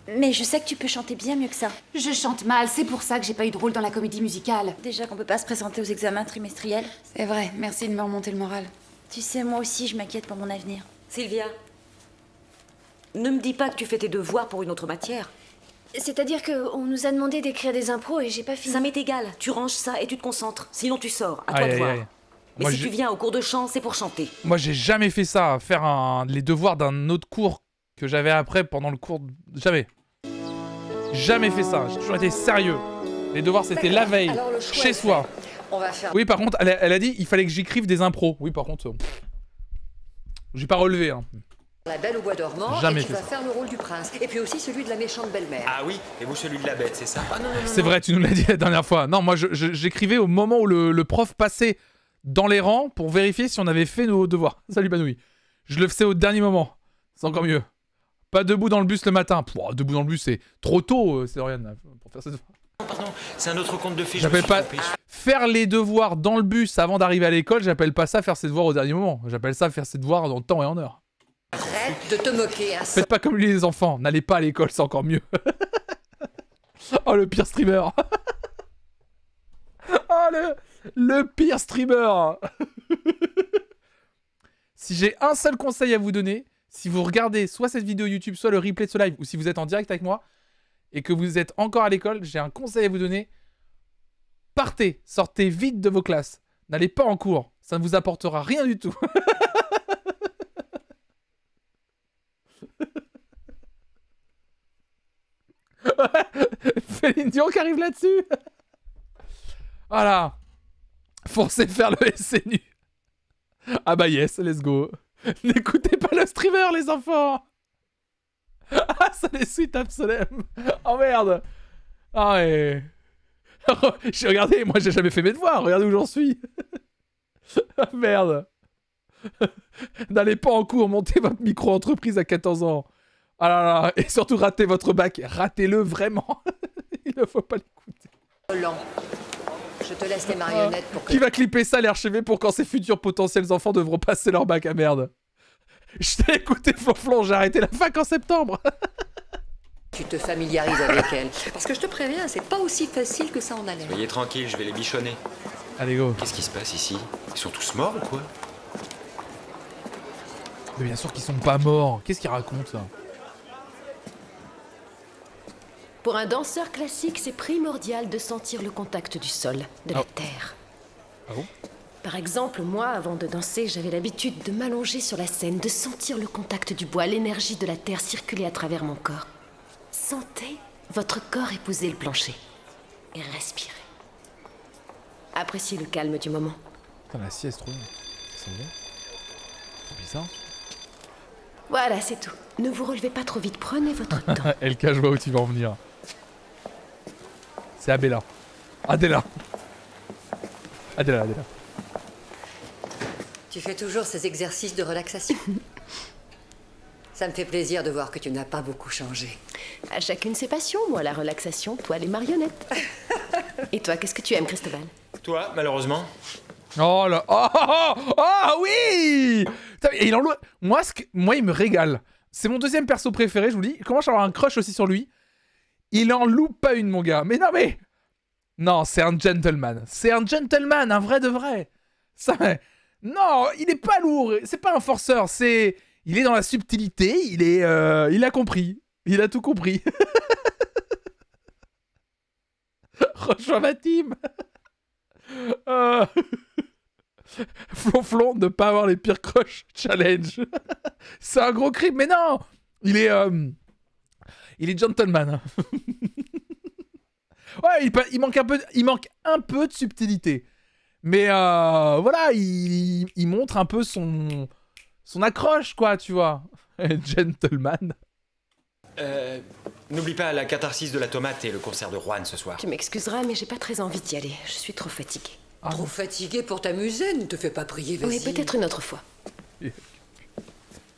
Mais je sais que tu peux chanter bien mieux que ça. Je chante mal, c'est pour ça que j'ai pas eu de rôle dans la comédie musicale. Déjà qu'on peut pas se présenter aux examens trimestriels. C'est vrai, merci de me remonter le moral. Tu sais, moi aussi, je m'inquiète pour mon avenir. Sylvia, ne me dis pas que tu fais tes devoirs pour une autre matière. C'est-à-dire qu'on nous a demandé d'écrire des impros et j'ai pas fini. Ça m'est égal, tu ranges ça et tu te concentres. Sinon tu sors, à toi de voir. Et Moi, si tu viens au cours de chant, c'est pour chanter. Moi, j'ai jamais fait ça, faire les devoirs d'un autre cours que j'avais après pendant le cours. Jamais. Jamais fait ça. J'ai toujours été sérieux. Les devoirs, c'était la veille, chez soi. On va faire... Oui, par contre, elle a dit il fallait que j'écrive des impros. Oui, par contre, j'ai pas relevé. Hein. La Belle au bois dormant, Jamais et tu vas faire le rôle du prince. Et puis aussi celui de la méchante belle-mère. Ah oui, et vous celui de la bête, c'est ça? Ah non, non, non. C'est vrai, tu nous l'as dit la dernière fois. Non, moi, j'écrivais au moment où le prof passait dans les rangs pour vérifier si on avait fait nos devoirs. Salut Banoui. Je le faisais au dernier moment. C'est encore mieux. Pas debout dans le bus le matin. Pouah, debout dans le bus, c'est trop tôt, c'est rien pour faire ça. Pardon, c'est un autre compte de fées. J'appelle pas faire les devoirs dans le bus avant d'arriver à l'école. J'appelle pas ça faire ses devoirs au dernier moment. J'appelle ça faire ses devoirs en temps et en heure. Arrête de te moquer. Hein. Faites pas comme lui les enfants. N'allez pas à l'école, c'est encore mieux. Oh le pire streamer. Oh le pire streamer. Si j'ai un seul conseil à vous donner, si vous regardez soit cette vidéo YouTube, soit le replay de ce live, ou si vous êtes en direct avec moi, et que vous êtes encore à l'école, j'ai un conseil à vous donner. Partez, sortez vite de vos classes. N'allez pas en cours, ça ne vous apportera rien du tout. Céline Dion qui arrive là-dessus. Voilà. Forcez faire le SNU. Ah bah yes, let's go. N'écoutez pas le streamer, les enfants. Ah, ça les suite absolument. Oh merde. Ah ouais. Regardez, moi j'ai jamais fait mes devoirs. Regardez où j'en suis. Ah merde. N'allez pas en cours, montez votre micro-entreprise à 14 ans. Ah là là. Et surtout ratez votre bac. Ratez-le vraiment. Il ne faut pas l'écouter. Lent. Je te laisse les marionnettes pour que... Qui va clipper ça, l'RHV, pour quand ses futurs potentiels enfants devront passer leur bac à merde? Je t'ai écouté, Flonflon, j'ai arrêté la fac en septembre. Tu te familiarises avec elle. Parce que je te préviens, c'est pas aussi facile que ça en a l'air. Soyez tranquille, je vais les bichonner. Allez, go. Qu'est-ce qui se passe ici? Ils sont tous morts ou quoi? Mais bien sûr qu'ils sont pas morts. Qu'est-ce qu'ils racontent, ça? Pour un danseur classique, c'est primordial de sentir le contact du sol, de la terre. Ah bon? Par exemple, moi, avant de danser, j'avais l'habitude de m'allonger sur la scène, de sentir le contact du bois, l'énergie de la terre circuler à travers mon corps. Sentez votre corps épouser le plancher. Et respirez. Appréciez le calme du moment. Putain, la sieste, trop bien. C'est bien. C'est bizarre. Voilà, c'est tout. Ne vous relevez pas trop vite, prenez votre temps. LK, je vois où tu vas en venir. C'est Abella. Adela. Adela. Tu fais toujours ces exercices de relaxation. Ça me fait plaisir de voir que tu n'as pas beaucoup changé. À chacune ses passions, moi la relaxation, toi les marionnettes. Et toi, qu'est-ce que tu aimes, Cristobal? Toi, malheureusement. Oh là. Oh oui. Et il en... moi, il me régale. C'est mon deuxième perso préféré, je vous dis. Il commence à avoir un crush aussi sur lui. Il en loupe pas une, mon gars. Mais non, mais... Non, c'est un gentleman. C'est un gentleman, un vrai de vrai. Ça... Non, il est pas lourd. C'est pas un forceur. C'est... Il est dans la subtilité. Il est... Il a compris. Il a tout compris. Rejoins ma team. Flonflon, ne pas avoir les pires crushs challenge. C'est un gros crime, mais non. Il est gentleman. Ouais, il manque un peu de subtilité. Mais voilà, il montre un peu son accroche, quoi, tu vois. Gentleman. N'oublie pas la catharsis de la tomate et le concert de Juan ce soir. Tu m'excuseras, mais j'ai pas très envie d'y aller. Je suis trop fatiguée. Trop fatiguée pour t'amuser, ne te fais pas prier, vas-y. Oui, peut-être une autre fois.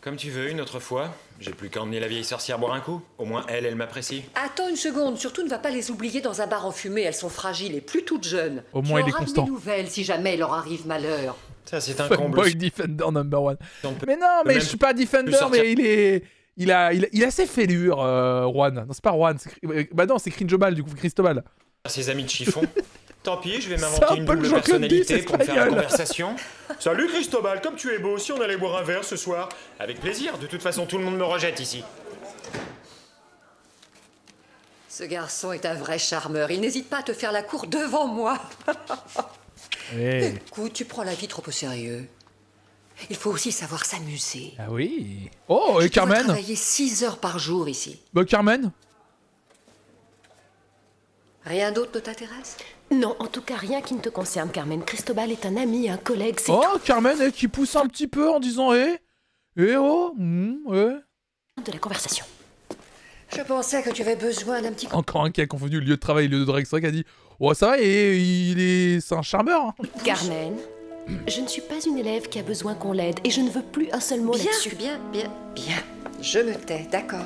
Comme tu veux, une autre fois. J'ai plus qu'à emmener la vieille sorcière boire un coup. Au moins, elle m'apprécie. Attends une seconde, surtout ne va pas les oublier dans un bar enfumé, elles sont fragiles et plus toutes jeunes. Au moins, il est constant. Des nouvelles si jamais il leur arrive malheur. Ça, c'est un comble. Boy Defender number one. Mais non, mais je suis pas Defender, mais il a ses fêlures, Juan. Non, c'est pas Juan. Bah non, c'est Cringeobal, du coup, Cristobal. Ses amis de chiffon. Tant pis, je vais m'inventer une double personnalité pour me faire la conversation. Salut Cristobal, comme tu es beau, si on allait boire un verre ce soir? Avec plaisir, de toute façon tout le monde me rejette ici. Ce garçon est un vrai charmeur, il n'hésite pas à te faire la cour devant moi. Hey. Écoute, tu prends la vie trop au sérieux. Il faut aussi savoir s'amuser. Ah oui. Oh, et Carmen? Je dois travailler 6 heures par jour ici. Bah Carmen? Rien d'autre ne t'intéresse? Non, en tout cas, rien qui ne te concerne, Carmen. Cristobal est un ami, un collègue, c'est Oh, Carmen, qui pousse un petit peu en disant oh, de la conversation. Je pensais que tu avais besoin d'un petit... Encore un qui a confondu le lieu de travail et le lieu de Rextra qui a dit oh, ça va, c'est un charmeur. Hein. Carmen, je ne suis pas une élève qui a besoin qu'on l'aide et je ne veux plus un seul mot là-dessus. Bien. Je me tais, d'accord.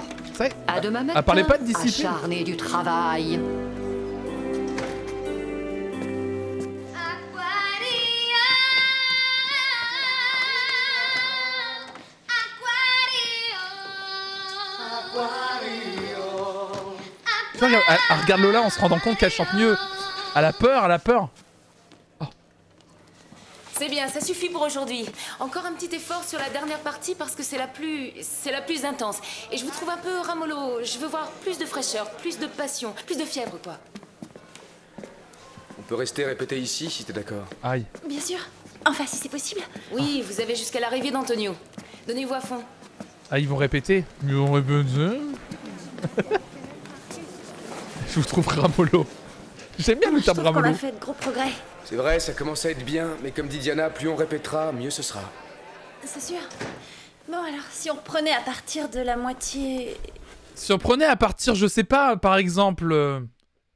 À demain matin. Elle parlait pas de discipline. Acharné du travail. Tu vois, elle regarde Lola en se rendant compte qu'elle chante mieux. Elle a peur. C'est bien, ça suffit pour aujourd'hui. Encore un petit effort sur la dernière partie parce que c'est la plus intense. Et je vous trouve un peu ramollo. Je veux voir plus de fraîcheur, plus de passion, plus de fièvre, quoi. On peut rester répéter ici si t'es d'accord. Aïe. Bien sûr. Enfin, si c'est possible. Oui, vous avez jusqu'à l'arrivée d'Antonio. Donnez-vous à fond. Ah, ils vont répéter. Je vous trouve ramollo. J'aime bien le terme On ramollo. a fait de gros progrès. C'est vrai, ça commence à être bien, mais comme dit Diana, plus on répétera, mieux ce sera. C'est sûr. Bon alors, si on reprenait à partir de la moitié... Si on prenait à partir, je sais pas, par exemple,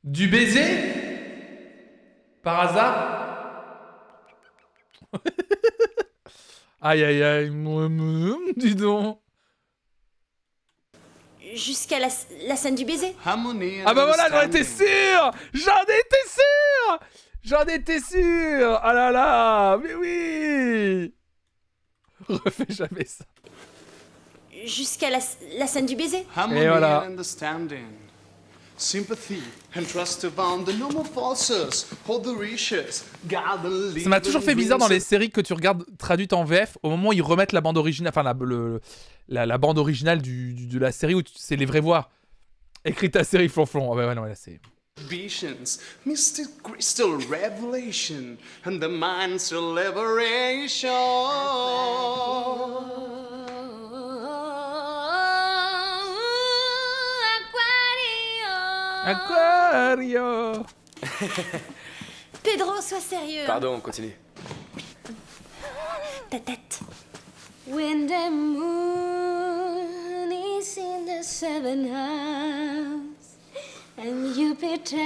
du baiser par hasard. Aïe, dis donc. Jusqu'à la scène du baiser. Ah bah voilà, j'en étais sûr. Ah là là, mais oui. Refais jamais ça. Jusqu'à la scène du baiser. Et voilà. Sympathy and trust upon the normal forces of the riches. Ça m'a toujours fait bizarre dans les séries que tu regardes traduites en VF, au moment où ils remettent la bande originale, enfin la bande originale de la série où c'est les vraies voix. Écrit ta série Flonflon. Ah bah ouais, non, là c'est... Visions, mystic crystal revelation, and the mind's liberation. Aquario. Pedro, sois sérieux. Pardon, continue. Ta tête. When the moon is in the 7th house and Jupiter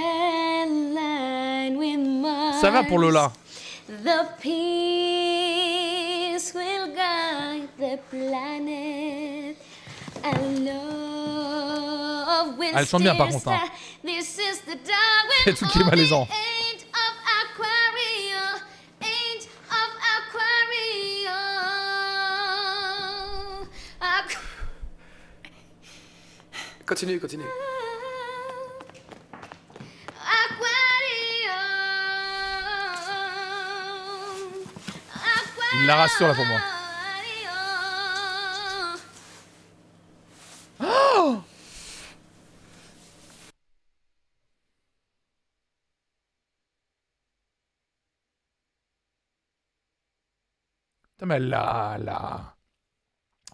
line with Mars. Ça va pour Lola. The peace will guide the planet. And love will Elle chante bien par contre. Hein. This is the Darwin. C'est tout qui est malaisant. Continue. Il la rassure là pour moi. Oh! Putain, mais là.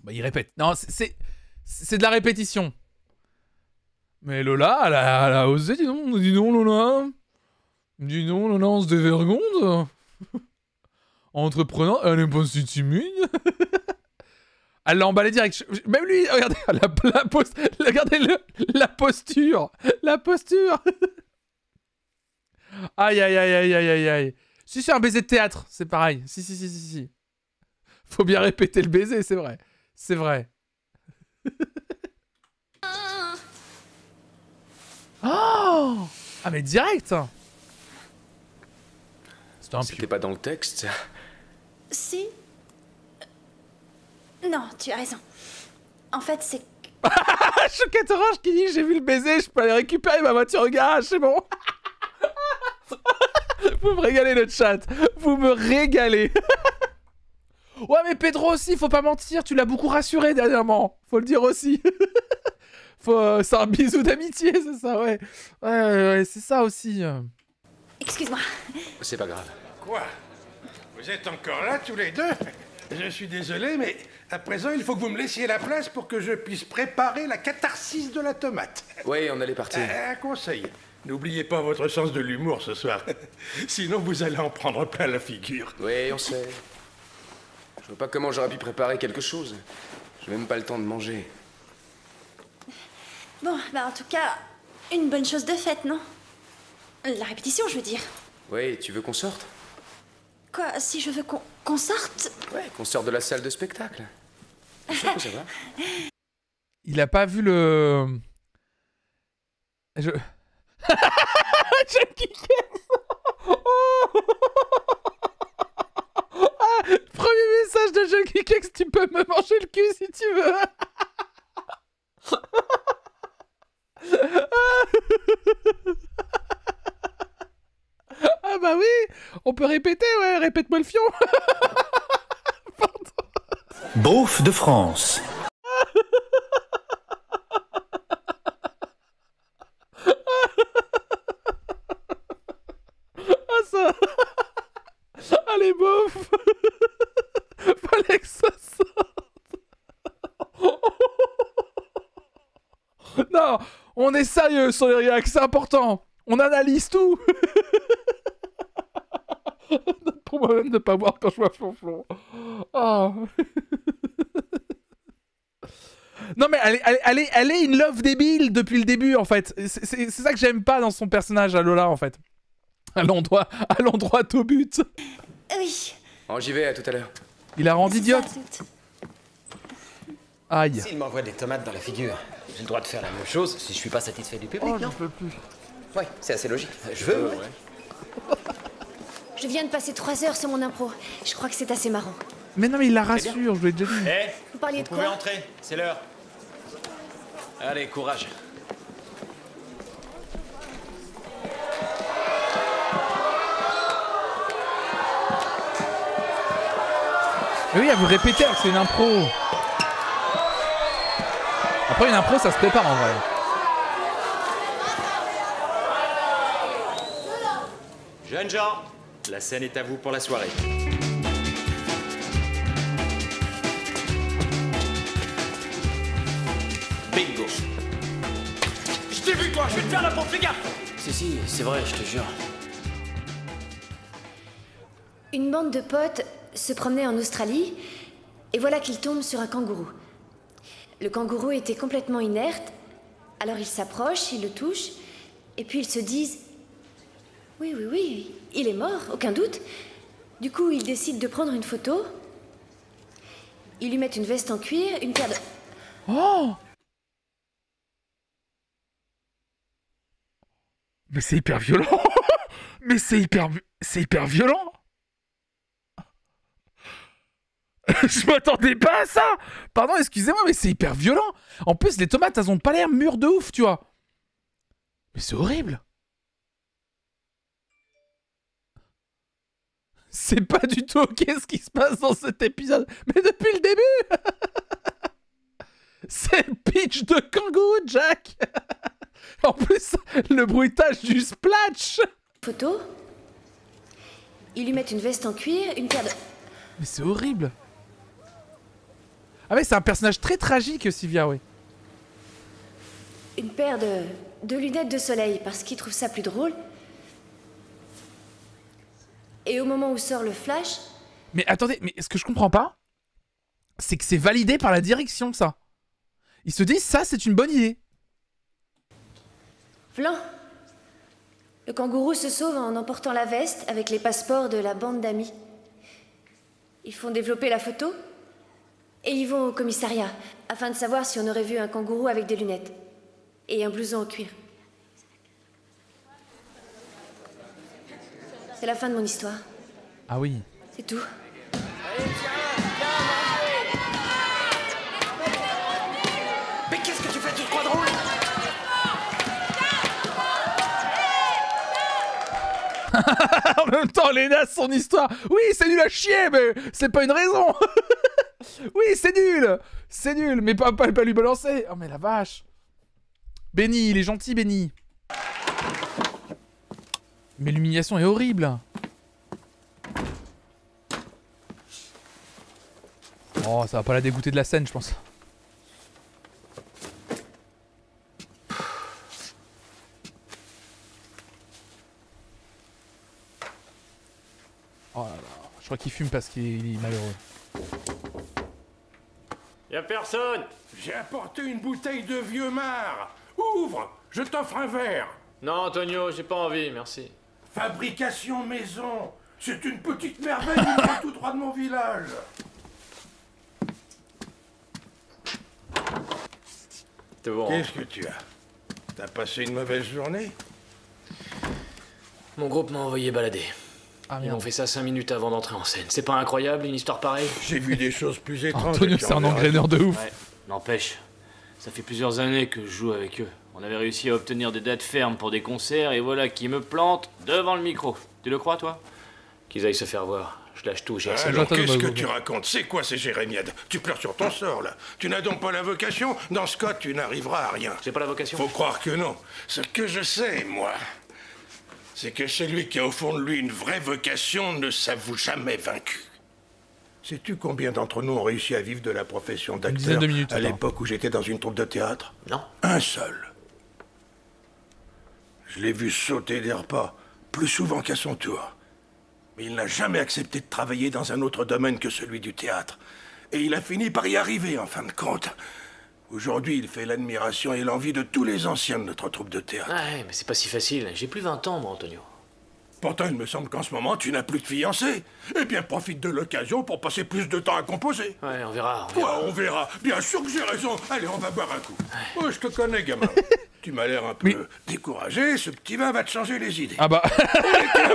Bah, il répète. Non, c'est de la répétition. Mais Lola, elle a osé, dis donc, Lola. Dis donc, Lola, on se dévergonde. Entrepreneur, elle n'est pas si timide. Elle l'a emballé direct. Même lui, regardez, regardez la posture. La posture. Aïe. Si c'est un baiser de théâtre, c'est pareil. Si. Faut bien répéter le baiser, c'est vrai. C'est vrai. Oh! Ah mais direct! C'était pas dans le texte. Si. Non, tu as raison. En fait, c'est... Choquette Orange qui dit j'ai vu le baiser, je peux aller récupérer ma voiture au garage, c'est bon. Vous me régalez le chat. Vous me régalez. Ouais mais Pedro aussi, faut pas mentir, tu l'as beaucoup rassuré dernièrement. Faut le dire aussi. C'est un bisou d'amitié, c'est ça, ouais. Ouais, c'est ça aussi. Excuse-moi. C'est pas grave. Quoi? Vous êtes encore là, tous les deux? Je suis désolé, mais à présent, il faut que vous me laissiez la place pour que je puisse préparer la catharsis de la tomate. Oui, on allait partir. Un conseil. N'oubliez pas votre sens de l'humour ce soir. Sinon, vous allez en prendre plein la figure. Oui, on sait. Je vois pas comment j'aurais pu préparer quelque chose. J'ai même pas le temps de manger. Bon, bah en tout cas, une bonne chose de faite, non? La répétition, je veux dire. Oui, tu veux qu'on sorte? Quoi, si je veux qu'on sorte? Ouais, qu'on sorte de la salle de spectacle. Je sais que ça va. Il a pas vu le... Je... Junkie Kex. Premier message de Junkie Kex, tu peux me manger le cul si tu veux. Ah bah oui, on peut répéter, ouais, répète-moi le fion. Beauf de France. Ah ça. Allez, beauf. Fallait que ça sorte. Non, on est sérieux sur les réacts, c'est important. On analyse tout. Pour moi-même de pas boire quand je vois Flonflon. Oh. Non mais elle est in love débile depuis le début en fait. C'est ça que j'aime pas dans son personnage à Lola en fait. Allons droit au but. Oui. Oh, j'y vais, à tout à l'heure. Il la rend idiote. Aïe. S'il m'envoie des tomates dans la figure, j'ai le droit de faire la même chose si je suis pas satisfait du public, Oh, non? j'en peux plus. Ouais, c'est assez logique. Je veux, ouais. Je viens de passer 3 heures sur mon impro. Je crois que c'est assez marrant. Mais non mais il la rassure, je lui ai déjà dit. Eh, Vous parliez de vous pouvez quoi? entrer, c'est l'heure. Allez, courage. Mais oui, elle vous répéter que c'est une impro. Après une impro, ça se prépare en vrai. Jeunes gens, la scène est à vous pour la soirée. Bingo. Je t'ai vu, toi. Je vais te faire la pompe, fais gaffe. Si, c'est vrai, je te jure. Une bande de potes se promenait en Australie et voilà qu'ils tombent sur un kangourou. Le kangourou était complètement inerte, alors ils s'approchent, ils le touchent et puis ils se disent « Oui, il est mort, aucun doute ». Du coup, ils décident de prendre une photo. Ils lui mettent une veste en cuir, une paire de... Oh! Mais c'est hyper violent. Mais c'est hyper violent. Je m'attendais pas à ça. Pardon, excusez-moi, mais c'est hyper violent. En plus, les tomates, elles ont pas l'air mûres de ouf, tu vois. Mais c'est horrible. C'est pas du tout ok ce qui se passe dans cet épisode. Mais depuis le début. C'est le pitch de Kangourou Jack. En plus, le bruitage du splash. Photo. Ils lui mettent une veste en cuir, une paire de... Mais c'est horrible. Ah mais c'est un personnage très tragique, Sylvia, oui. Une paire de lunettes de soleil parce qu'ils trouvent ça plus drôle. Et au moment où sort le flash... Mais attendez, mais ce que je comprends pas, c'est que c'est validé par la direction, ça. Ils se disent, ça, c'est une bonne idée. Flan. Le kangourou se sauve en emportant la veste avec les passeports de la bande d'amis. Ils font développer la photo et ils vont au commissariat afin de savoir si on aurait vu un kangourou avec des lunettes et un blouson en cuir. C'est la fin de mon histoire. Ah oui. C'est tout. Mais qu'est-ce que tu fais? Tu te crois drôle? En même temps, Léna, son histoire. Oui, c'est nul à chier, mais c'est pas une raison. Oui, c'est nul. C'est nul, mais pas lui balancer. Oh, mais la vache. Benny, il est gentil, Benny. Mais l'humiliation est horrible. Oh, ça va pas la dégoûter de la scène, je pense. crois qu'il fume parce qu'il est malheureux. Y'a personne. J'ai apporté une bouteille de vieux marc. Ouvre, je t'offre un verre. Non, Antonio, j'ai pas envie, merci. Fabrication maison. C'est une petite merveille qui vient tout droit de mon village. C'est bon. Qu'est-ce que tu as? T'as passé une mauvaise journée? Mon groupe m'a envoyé balader. Ah, Ils ont fait ça 5 minutes avant d'entrer en scène. C'est pas incroyable, une histoire pareille? J'ai vu des choses plus étranges. Antonio, c'est un engraineur de ouf. Ouais, n'empêche. Ça fait plusieurs années que je joue avec eux. On avait réussi à obtenir des dates fermes pour des concerts, et voilà qui me plante devant le micro. Tu le crois, toi? Qu'ils aillent se faire voir. Je lâche tout, j'ai assez. Alors qu'est-ce que tu racontes? C'est quoi ces jérémiades? Tu pleures sur ton sort, là. Tu n'as donc pas la vocation? Dans ce cas, tu n'arriveras à rien. J'ai pas la vocation? Faut croire que non. Ce que je sais, moi, c'est que celui qui a au fond de lui une vraie vocation ne s'avoue jamais vaincu. Sais-tu combien d'entre nous ont réussi à vivre de la profession d'acteur à l'époque où j'étais dans une troupe de théâtre? Non. Un seul. Je l'ai vu sauter des repas, plus souvent qu'à son tour. Mais il n'a jamais accepté de travailler dans un autre domaine que celui du théâtre. Et il a fini par y arriver, en fin de compte. Aujourd'hui, il fait l'admiration et l'envie de tous les anciens de notre troupe de théâtre. Ouais, mais c'est pas si facile. J'ai plus 20 ans, moi, Antonio. Pourtant, il me semble qu'en ce moment, tu n'as plus de fiancé. Eh bien, profite de l'occasion pour passer plus de temps à composer. Ouais, on verra. On verra. Bien sûr que j'ai raison. Allez, on va boire un coup. Ouais. Oh, je te connais, gamin. Tu m'as l'air un peu découragé. Ce petit vin va te changer les idées. Ah bah...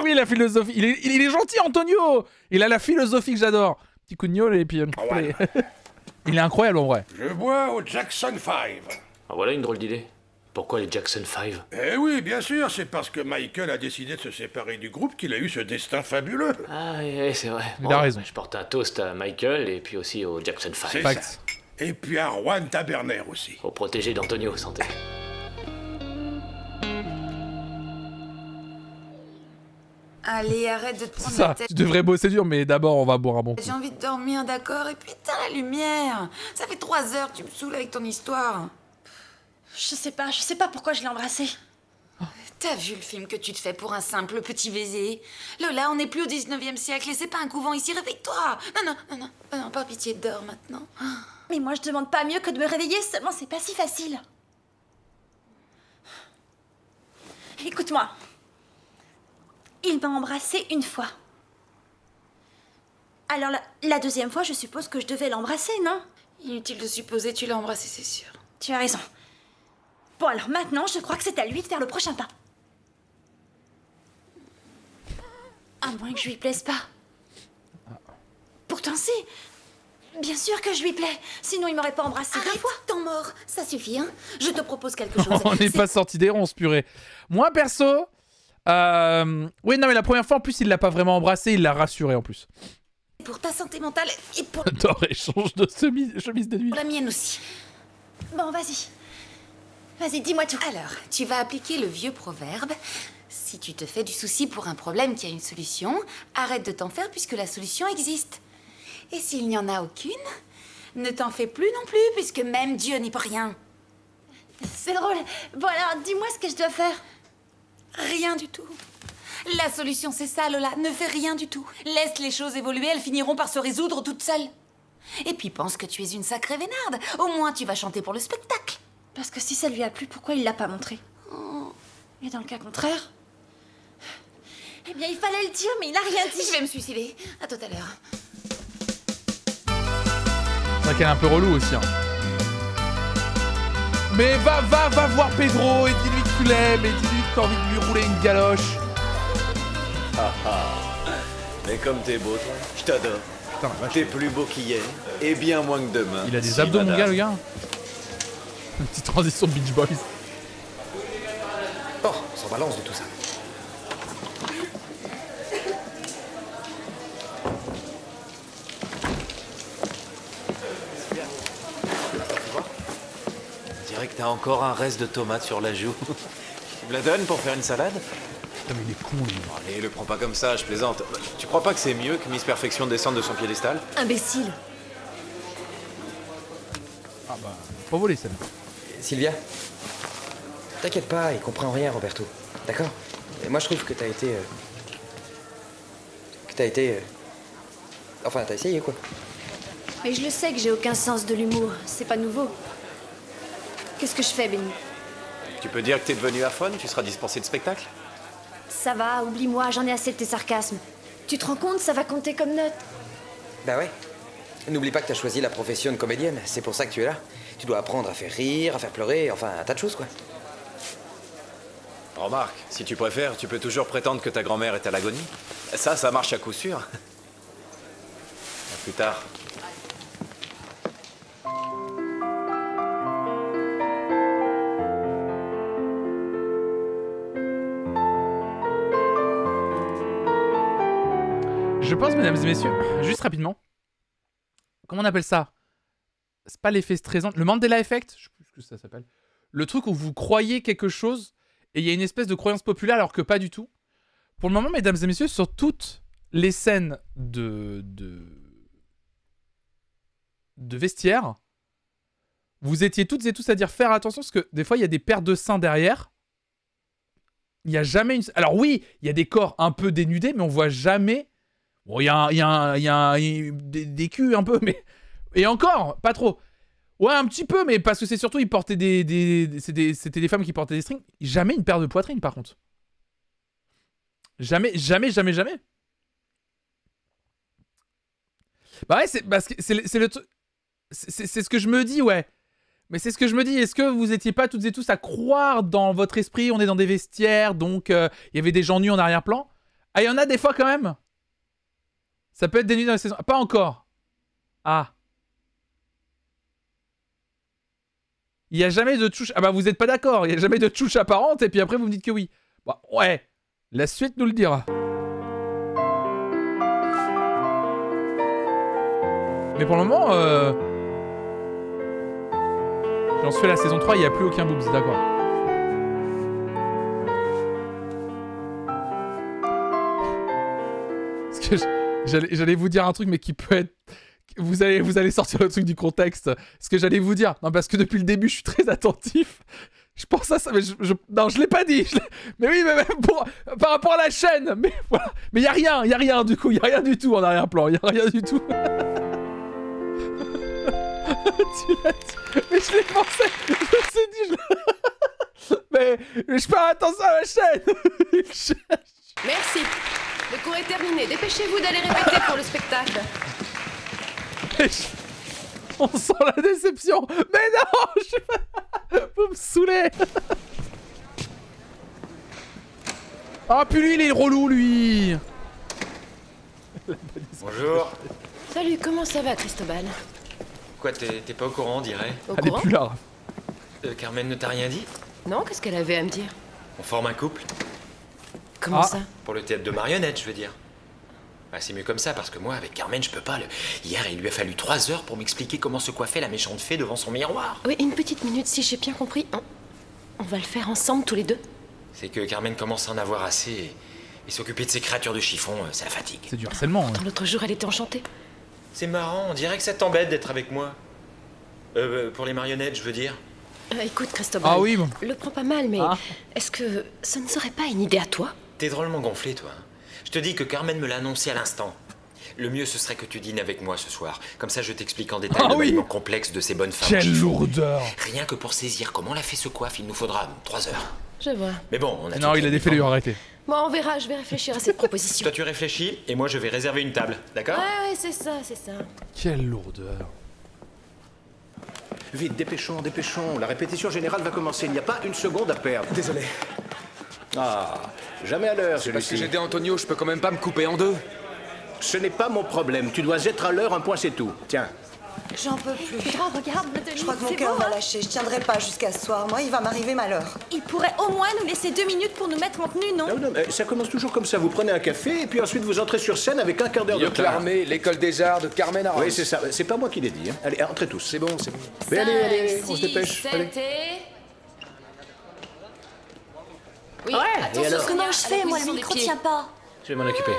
oui, la philosophie. Il est gentil, Antonio. Il a la philosophie que j'adore. Petit coup de gnôle et puis... Ouais. Il est incroyable, en vrai. Je bois au Jackson 5. Ah, voilà une drôle d'idée. Pourquoi les Jackson 5? Eh oui, bien sûr, c'est parce que Michael a décidé de se séparer du groupe qu'il a eu ce destin fabuleux. Ah, oui, c'est vrai. Il a raison. Je porte un toast à Michael et puis aussi au Jackson 5. C'est ça. Et puis à Juan Taberner aussi. Au protégé d'Antonio, santé. Allez, arrête de te prendre Ça, la tête. tu devrais bosser dur, mais d'abord, on va boire un bon coup. J'ai envie de dormir, d'accord? Et putain, la lumière! Ça fait 3 heures que tu me saoules avec ton histoire. Je sais pas pourquoi je l'ai embrassé. T'as vu le film que tu te fais pour un simple petit baiser? Lola, on n'est plus au 19e siècle et c'est pas un couvent ici, réveille-toi! Non, pas pitié, dors maintenant. Mais moi, je demande pas mieux que de me réveiller, seulement c'est pas si facile. Écoute-moi. Il m'a embrassée une fois. Alors la deuxième fois, je suppose que je devais l'embrasser, non? Inutile de supposer, tu l'as embrassé, c'est sûr. Tu as raison. Bon, alors maintenant, je crois que c'est à lui de faire le prochain pas. À moins que je lui plaise pas. Pourtant, si. Bien sûr que je lui plais. Sinon, il m'aurait pas embrassé 2 fois. Temps mort, ça suffit, hein. Je te propose quelque chose. On n'est pas sorti des ronces, purée. Moi, perso... Oui, non, mais la première fois, en plus, il l'a pas vraiment embrassé, il l'a rassuré, en plus. Pour ta santé mentale et pour... J'adore échange de chemise de nuit. Pour la mienne aussi. Bon, vas-y. Vas-y, dis-moi tout. Alors, tu vas appliquer le vieux proverbe. Si tu te fais du souci pour un problème qui a une solution, arrête de t'en faire puisque la solution existe. Et s'il n'y en a aucune, ne t'en fais plus non plus puisque même Dieu n'y peut rien. C'est drôle. Bon, alors, dis-moi ce que je dois faire. Rien du tout. La solution, c'est ça, Lola. Ne fais rien du tout. Laisse les choses évoluer, elles finiront par se résoudre toutes seules. Et puis pense que tu es une sacrée vénarde. Au moins, tu vas chanter pour le spectacle. Parce que si ça lui a plu, pourquoi il l'a pas montré? Et dans le cas contraire? Eh bien, il fallait le dire, mais il n'a rien dit. Je vais me suicider. À tout à l'heure. C'est vrai qu'elle est un peu relou aussi. Hein. Mais va voir Pedro et dis-lui que tu l'aimes et dis-lui que t'as envie de lui rouler une galoche. Mais comme t'es beau, toi, je t'adore. T'es plus beau qu'hier et bien moins que demain. Il a des abdos, mon gars, le gars. Une petite transition Beach Boys. Oh, on s'en balance de tout ça. Je dirais que t'as encore un reste de tomate sur la joue. Tu me la donnes pour faire une salade? Putain, mais il est con, lui. Allez, le prends pas comme ça, je plaisante. Tu crois pas que c'est mieux que Miss Perfection descende de son piédestal? Imbécile. Ah bah, pas volé celle-là. Sylvia, t'inquiète pas, il comprend rien, Roberto. D'accord? Et moi, je trouve que t'as été... Enfin, t'as essayé, quoi. Mais je le sais que j'ai aucun sens de l'humour. C'est pas nouveau. Qu'est-ce que je fais, Benny? Tu peux dire que t'es devenu aphone, tu seras dispensé de spectacle? Ça va, oublie-moi, j'en ai assez de tes sarcasmes. Tu te rends compte, ça va compter comme note. Bah ouais. N'oublie pas que t'as choisi la profession de comédienne. C'est pour ça que tu es là. Tu dois apprendre à faire rire, à faire pleurer, enfin, un tas de choses, quoi. Remarque, si tu préfères, tu peux toujours prétendre que ta grand-mère est à l'agonie. Ça marche à coup sûr. À plus tard. Je pense, mesdames et messieurs, juste rapidement, comment on appelle ça? C'est pas l'effet stressant, le Mandela Effect, je sais plus ce que ça s'appelle. Le truc où vous croyez quelque chose et il y a une espèce de croyance populaire alors que pas du tout. Pour le moment, mesdames et messieurs, sur toutes les scènes de vestiaire, vous étiez toutes et tous à dire faire attention parce que des fois il y a des paires de seins derrière. Il n'y a jamais une... Alors oui, il y a des corps un peu dénudés, mais on voit jamais... Bon, il y a des culs un peu, mais... Et encore, pas trop. Ouais, un petit peu, mais parce que c'est surtout, ils portaient c'était des femmes qui portaient des strings. Jamais une paire de poitrine, par contre. Jamais. Bah ouais, c'est parce que c'est le truc... C'est ce que je me dis, ouais. Mais c'est ce que je me dis. Est-ce que vous étiez pas toutes et tous à croire dans votre esprit, on est dans des vestiaires, donc il y avait des gens nus en arrière-plan? Ah, il y en a des fois quand même. Ça peut être des nuits dans la saison. Pas encore. Ah. Il n'y a jamais de touche... Ah bah vous n'êtes pas d'accord. Il n'y a jamais de touche apparente et puis après vous me dites que oui. Bah ouais. La suite nous le dira. Mais pour le moment... J'en suis à la saison 3, il n'y a plus aucun boobs, d'accord. Parce que j'allais vous dire un truc, mais qui peut être... Vous allez sortir le truc du contexte. Ce que j'allais vous dire. Non, parce que depuis le début, je suis très attentif. Je pense à ça, mais non, je l'ai pas dit. Mais oui, mais même par rapport à la chaîne. Mais voilà. Mais il y a rien du coup. Il y a rien du tout en arrière-plan. Il y a rien du tout. Tu l'as dit. Mais je l'ai pensé. Je me suis dit. Mais je fais attention à la chaîne. Merci. Le cours est terminé. Dépêchez-vous d'aller répéter pour le spectacle. On sent la déception. Mais non, vous me saoulez. Ah, puis lui, il est relou, lui. Bonjour. Salut, comment ça va, Cristobal? Quoi, t'es pas au courant, on dirait? Elle est plus là. Carmen ne t'a rien dit? Non, qu'est-ce qu'elle avait à me dire? On forme un couple. Comment ça? Pour le théâtre de marionnettes, je veux dire. Bah, c'est mieux comme ça, parce que moi, avec Carmen, je peux pas. Hier, il lui a fallu 3 heures pour m'expliquer comment se coiffait la méchante fée devant son miroir. Oui, une petite minute, si j'ai bien compris. On va le faire ensemble, tous les deux. C'est que Carmen commence à en avoir assez et s'occuper de ces créatures de chiffon, ça la fatigue. C'est du harcèlement. Tant l'autre jour, elle était enchantée. C'est marrant, on dirait que ça t'embête d'être avec moi. Pour les marionnettes, je veux dire. Écoute, Cristobal. Ah oui, bon. Le prends pas mal, mais est-ce que ce ne serait pas une idée à toi? T'es drôlement gonflé, toi. Je te dis que Carmen me l'a annoncé à l'instant. Le mieux, ce serait que tu dînes avec moi ce soir. Comme ça, je t'explique en détail le maniement complexe de ces bonnes femmes. Quelle lourdeur. Rien que pour saisir comment la fée se coiffe, il nous faudra 3 heures. Je vois. Mais bon, on a... Non, il a des faits, lui, arrêtez. Bon, on verra, je vais réfléchir à cette proposition. Toi, tu réfléchis, et moi, je vais réserver une table, d'accord? Ouais, c'est ça, c'est ça. Quelle lourdeur. Vite, dépêchons. La répétition générale va commencer. Il n'y a pas une seconde à perdre. Désolé. Ah, jamais à l'heure, C'est parce que celui-ci. j'ai dit Antonio, je peux quand même pas me couper en deux. Ce n'est pas mon problème. Tu dois être à l'heure, un point, c'est tout. Tiens. J'en peux plus. Pedro, regarde-le, Denis. Je crois que mon cœur va lâcher. Je tiendrai pas jusqu'à ce soir. Moi, il va m'arriver malheur. Il pourrait au moins nous laisser 2 minutes pour nous mettre en tenue, non? Non, mais ça commence toujours comme ça. Vous prenez un café et puis ensuite vous entrez sur scène avec un quart d'heure de retard. L'armée, l'école des arts de Carmen Arras. Oui, c'est ça. C'est pas moi qui l'ai dit. Hein. Allez, entrez tous. C'est bon, c'est bon. Mais allez, on se dépêche. Allez. Oui, Attention, comment je fais? Moi, le micro tient pas. Je vais m'en occuper.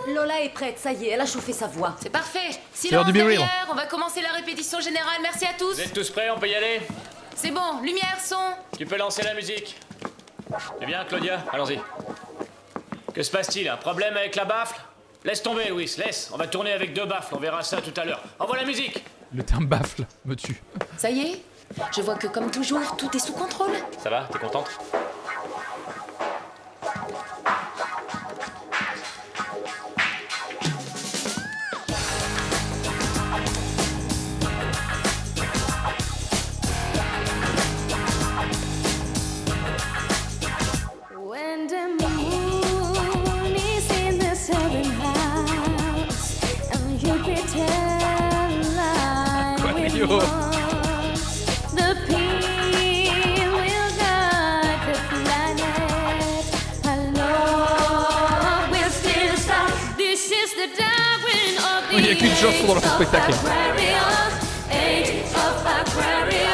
Lola est prête, ça y est, elle a chauffé sa voix. C'est parfait. l'heure Silence du B-Reel. derrière, on va commencer la répétition générale. Merci à tous. Vous êtes tous prêts, on peut y aller? C'est bon, lumière, son. Tu peux lancer la musique. C'est bien, Claudia? Allons-y. Que se passe-t-il? Un problème avec la baffle? Laisse tomber, Louis, laisse. On va tourner avec 2 baffles, on verra ça tout à l'heure. Envoie la musique. Le terme baffle me tue. Ça y est, je vois que comme toujours, tout est sous contrôle. Ça va, t'es contente? When the moon is in the 7th house and you pretend like we lost, the pin will guide the planet. Alone we'll still stop. This is the darwin of the Il n'y a qu'une chanson dans le spectacle. age of Aquarius.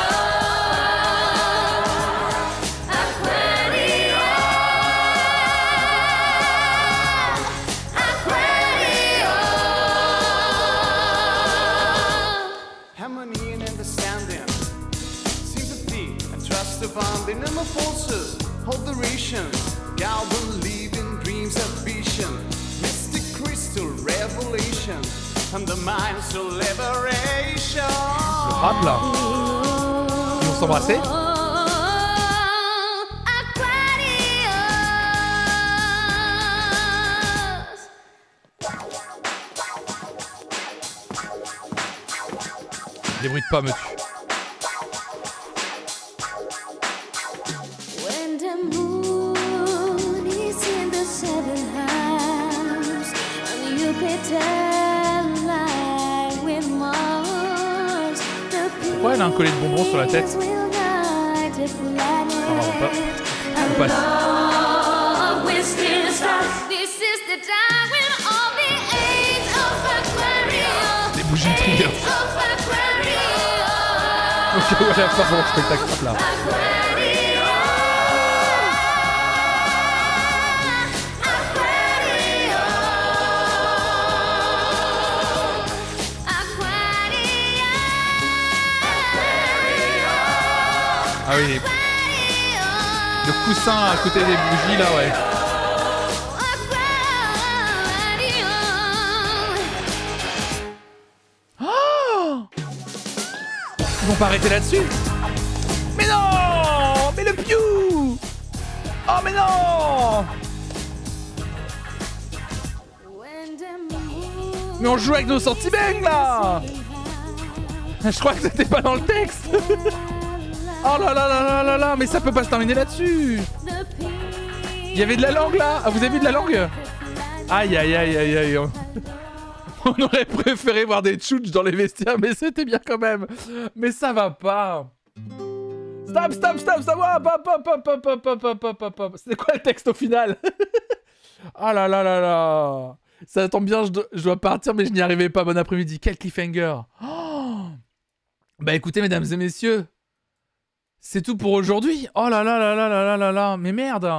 Harmony and understanding, sympathy and trust upon the number forces, hold the rations, God believe in dreams of vision, mystic crystal revelation, and the mind's liberation. Le rap là. Ils vont s'embrasser. Débrouille pas, me tue. When the moon is in the 7th house and you pretend like with Mars, the Pourquoi elle a un collier de bonbons sur la tête? will guide the planet. On passe. Love will still stop. This is the Darwin of the age of Aquarius. Les bougies de trigger. Ok, voilà, pas bon spectacle là. Ah oui, le coussin à côté des bougies là, ouais. Oh, ils vont pas arrêter là-dessus. Mais non. Mais le Pew. Oh mais non. Mais on joue avec nos sentiments là. Je crois que c'était pas dans le texte. Oh là là là là là là. Mais ça peut pas se terminer là-dessus. Il y avait de la langue là. Ah, vous avez vu de la langue? Aïe aïe aïe aïe aïe. On aurait préféré voir des tchouches dans les vestiaires, mais c'était bien quand même. Mais ça va pas. Stop, stop, stop, stop. C'était quoi le texte au final? Ah là là là là. Ça tombe bien, je dois partir, mais je n'y arrivais pas. Bon après-midi. Quel cliffhanger. Oh, bah écoutez, mesdames et messieurs, c'est tout pour aujourd'hui. Oh là là là là là là là là. Mais merde.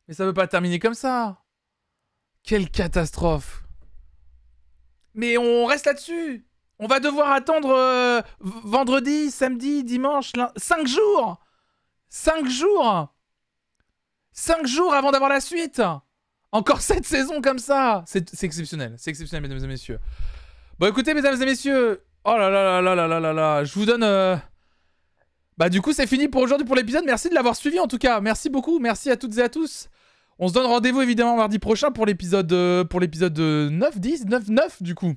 Mais ça veut pas terminer comme ça. Quelle catastrophe. Mais on reste là-dessus. On va devoir attendre vendredi, samedi, dimanche, 5 jours. 5 jours. 5 jours avant d'avoir la suite. Encore 7 saisons comme ça. C'est exceptionnel. C'est exceptionnel, mesdames et messieurs. Bon, écoutez, mesdames et messieurs. Oh là là là là là là là là. Je vous donne... Bah du coup, c'est fini pour aujourd'hui pour l'épisode. Merci de l'avoir suivi en tout cas. Merci beaucoup. Merci à toutes et à tous. On se donne rendez-vous évidemment mardi prochain pour l'épisode 9, 10, 9 du coup.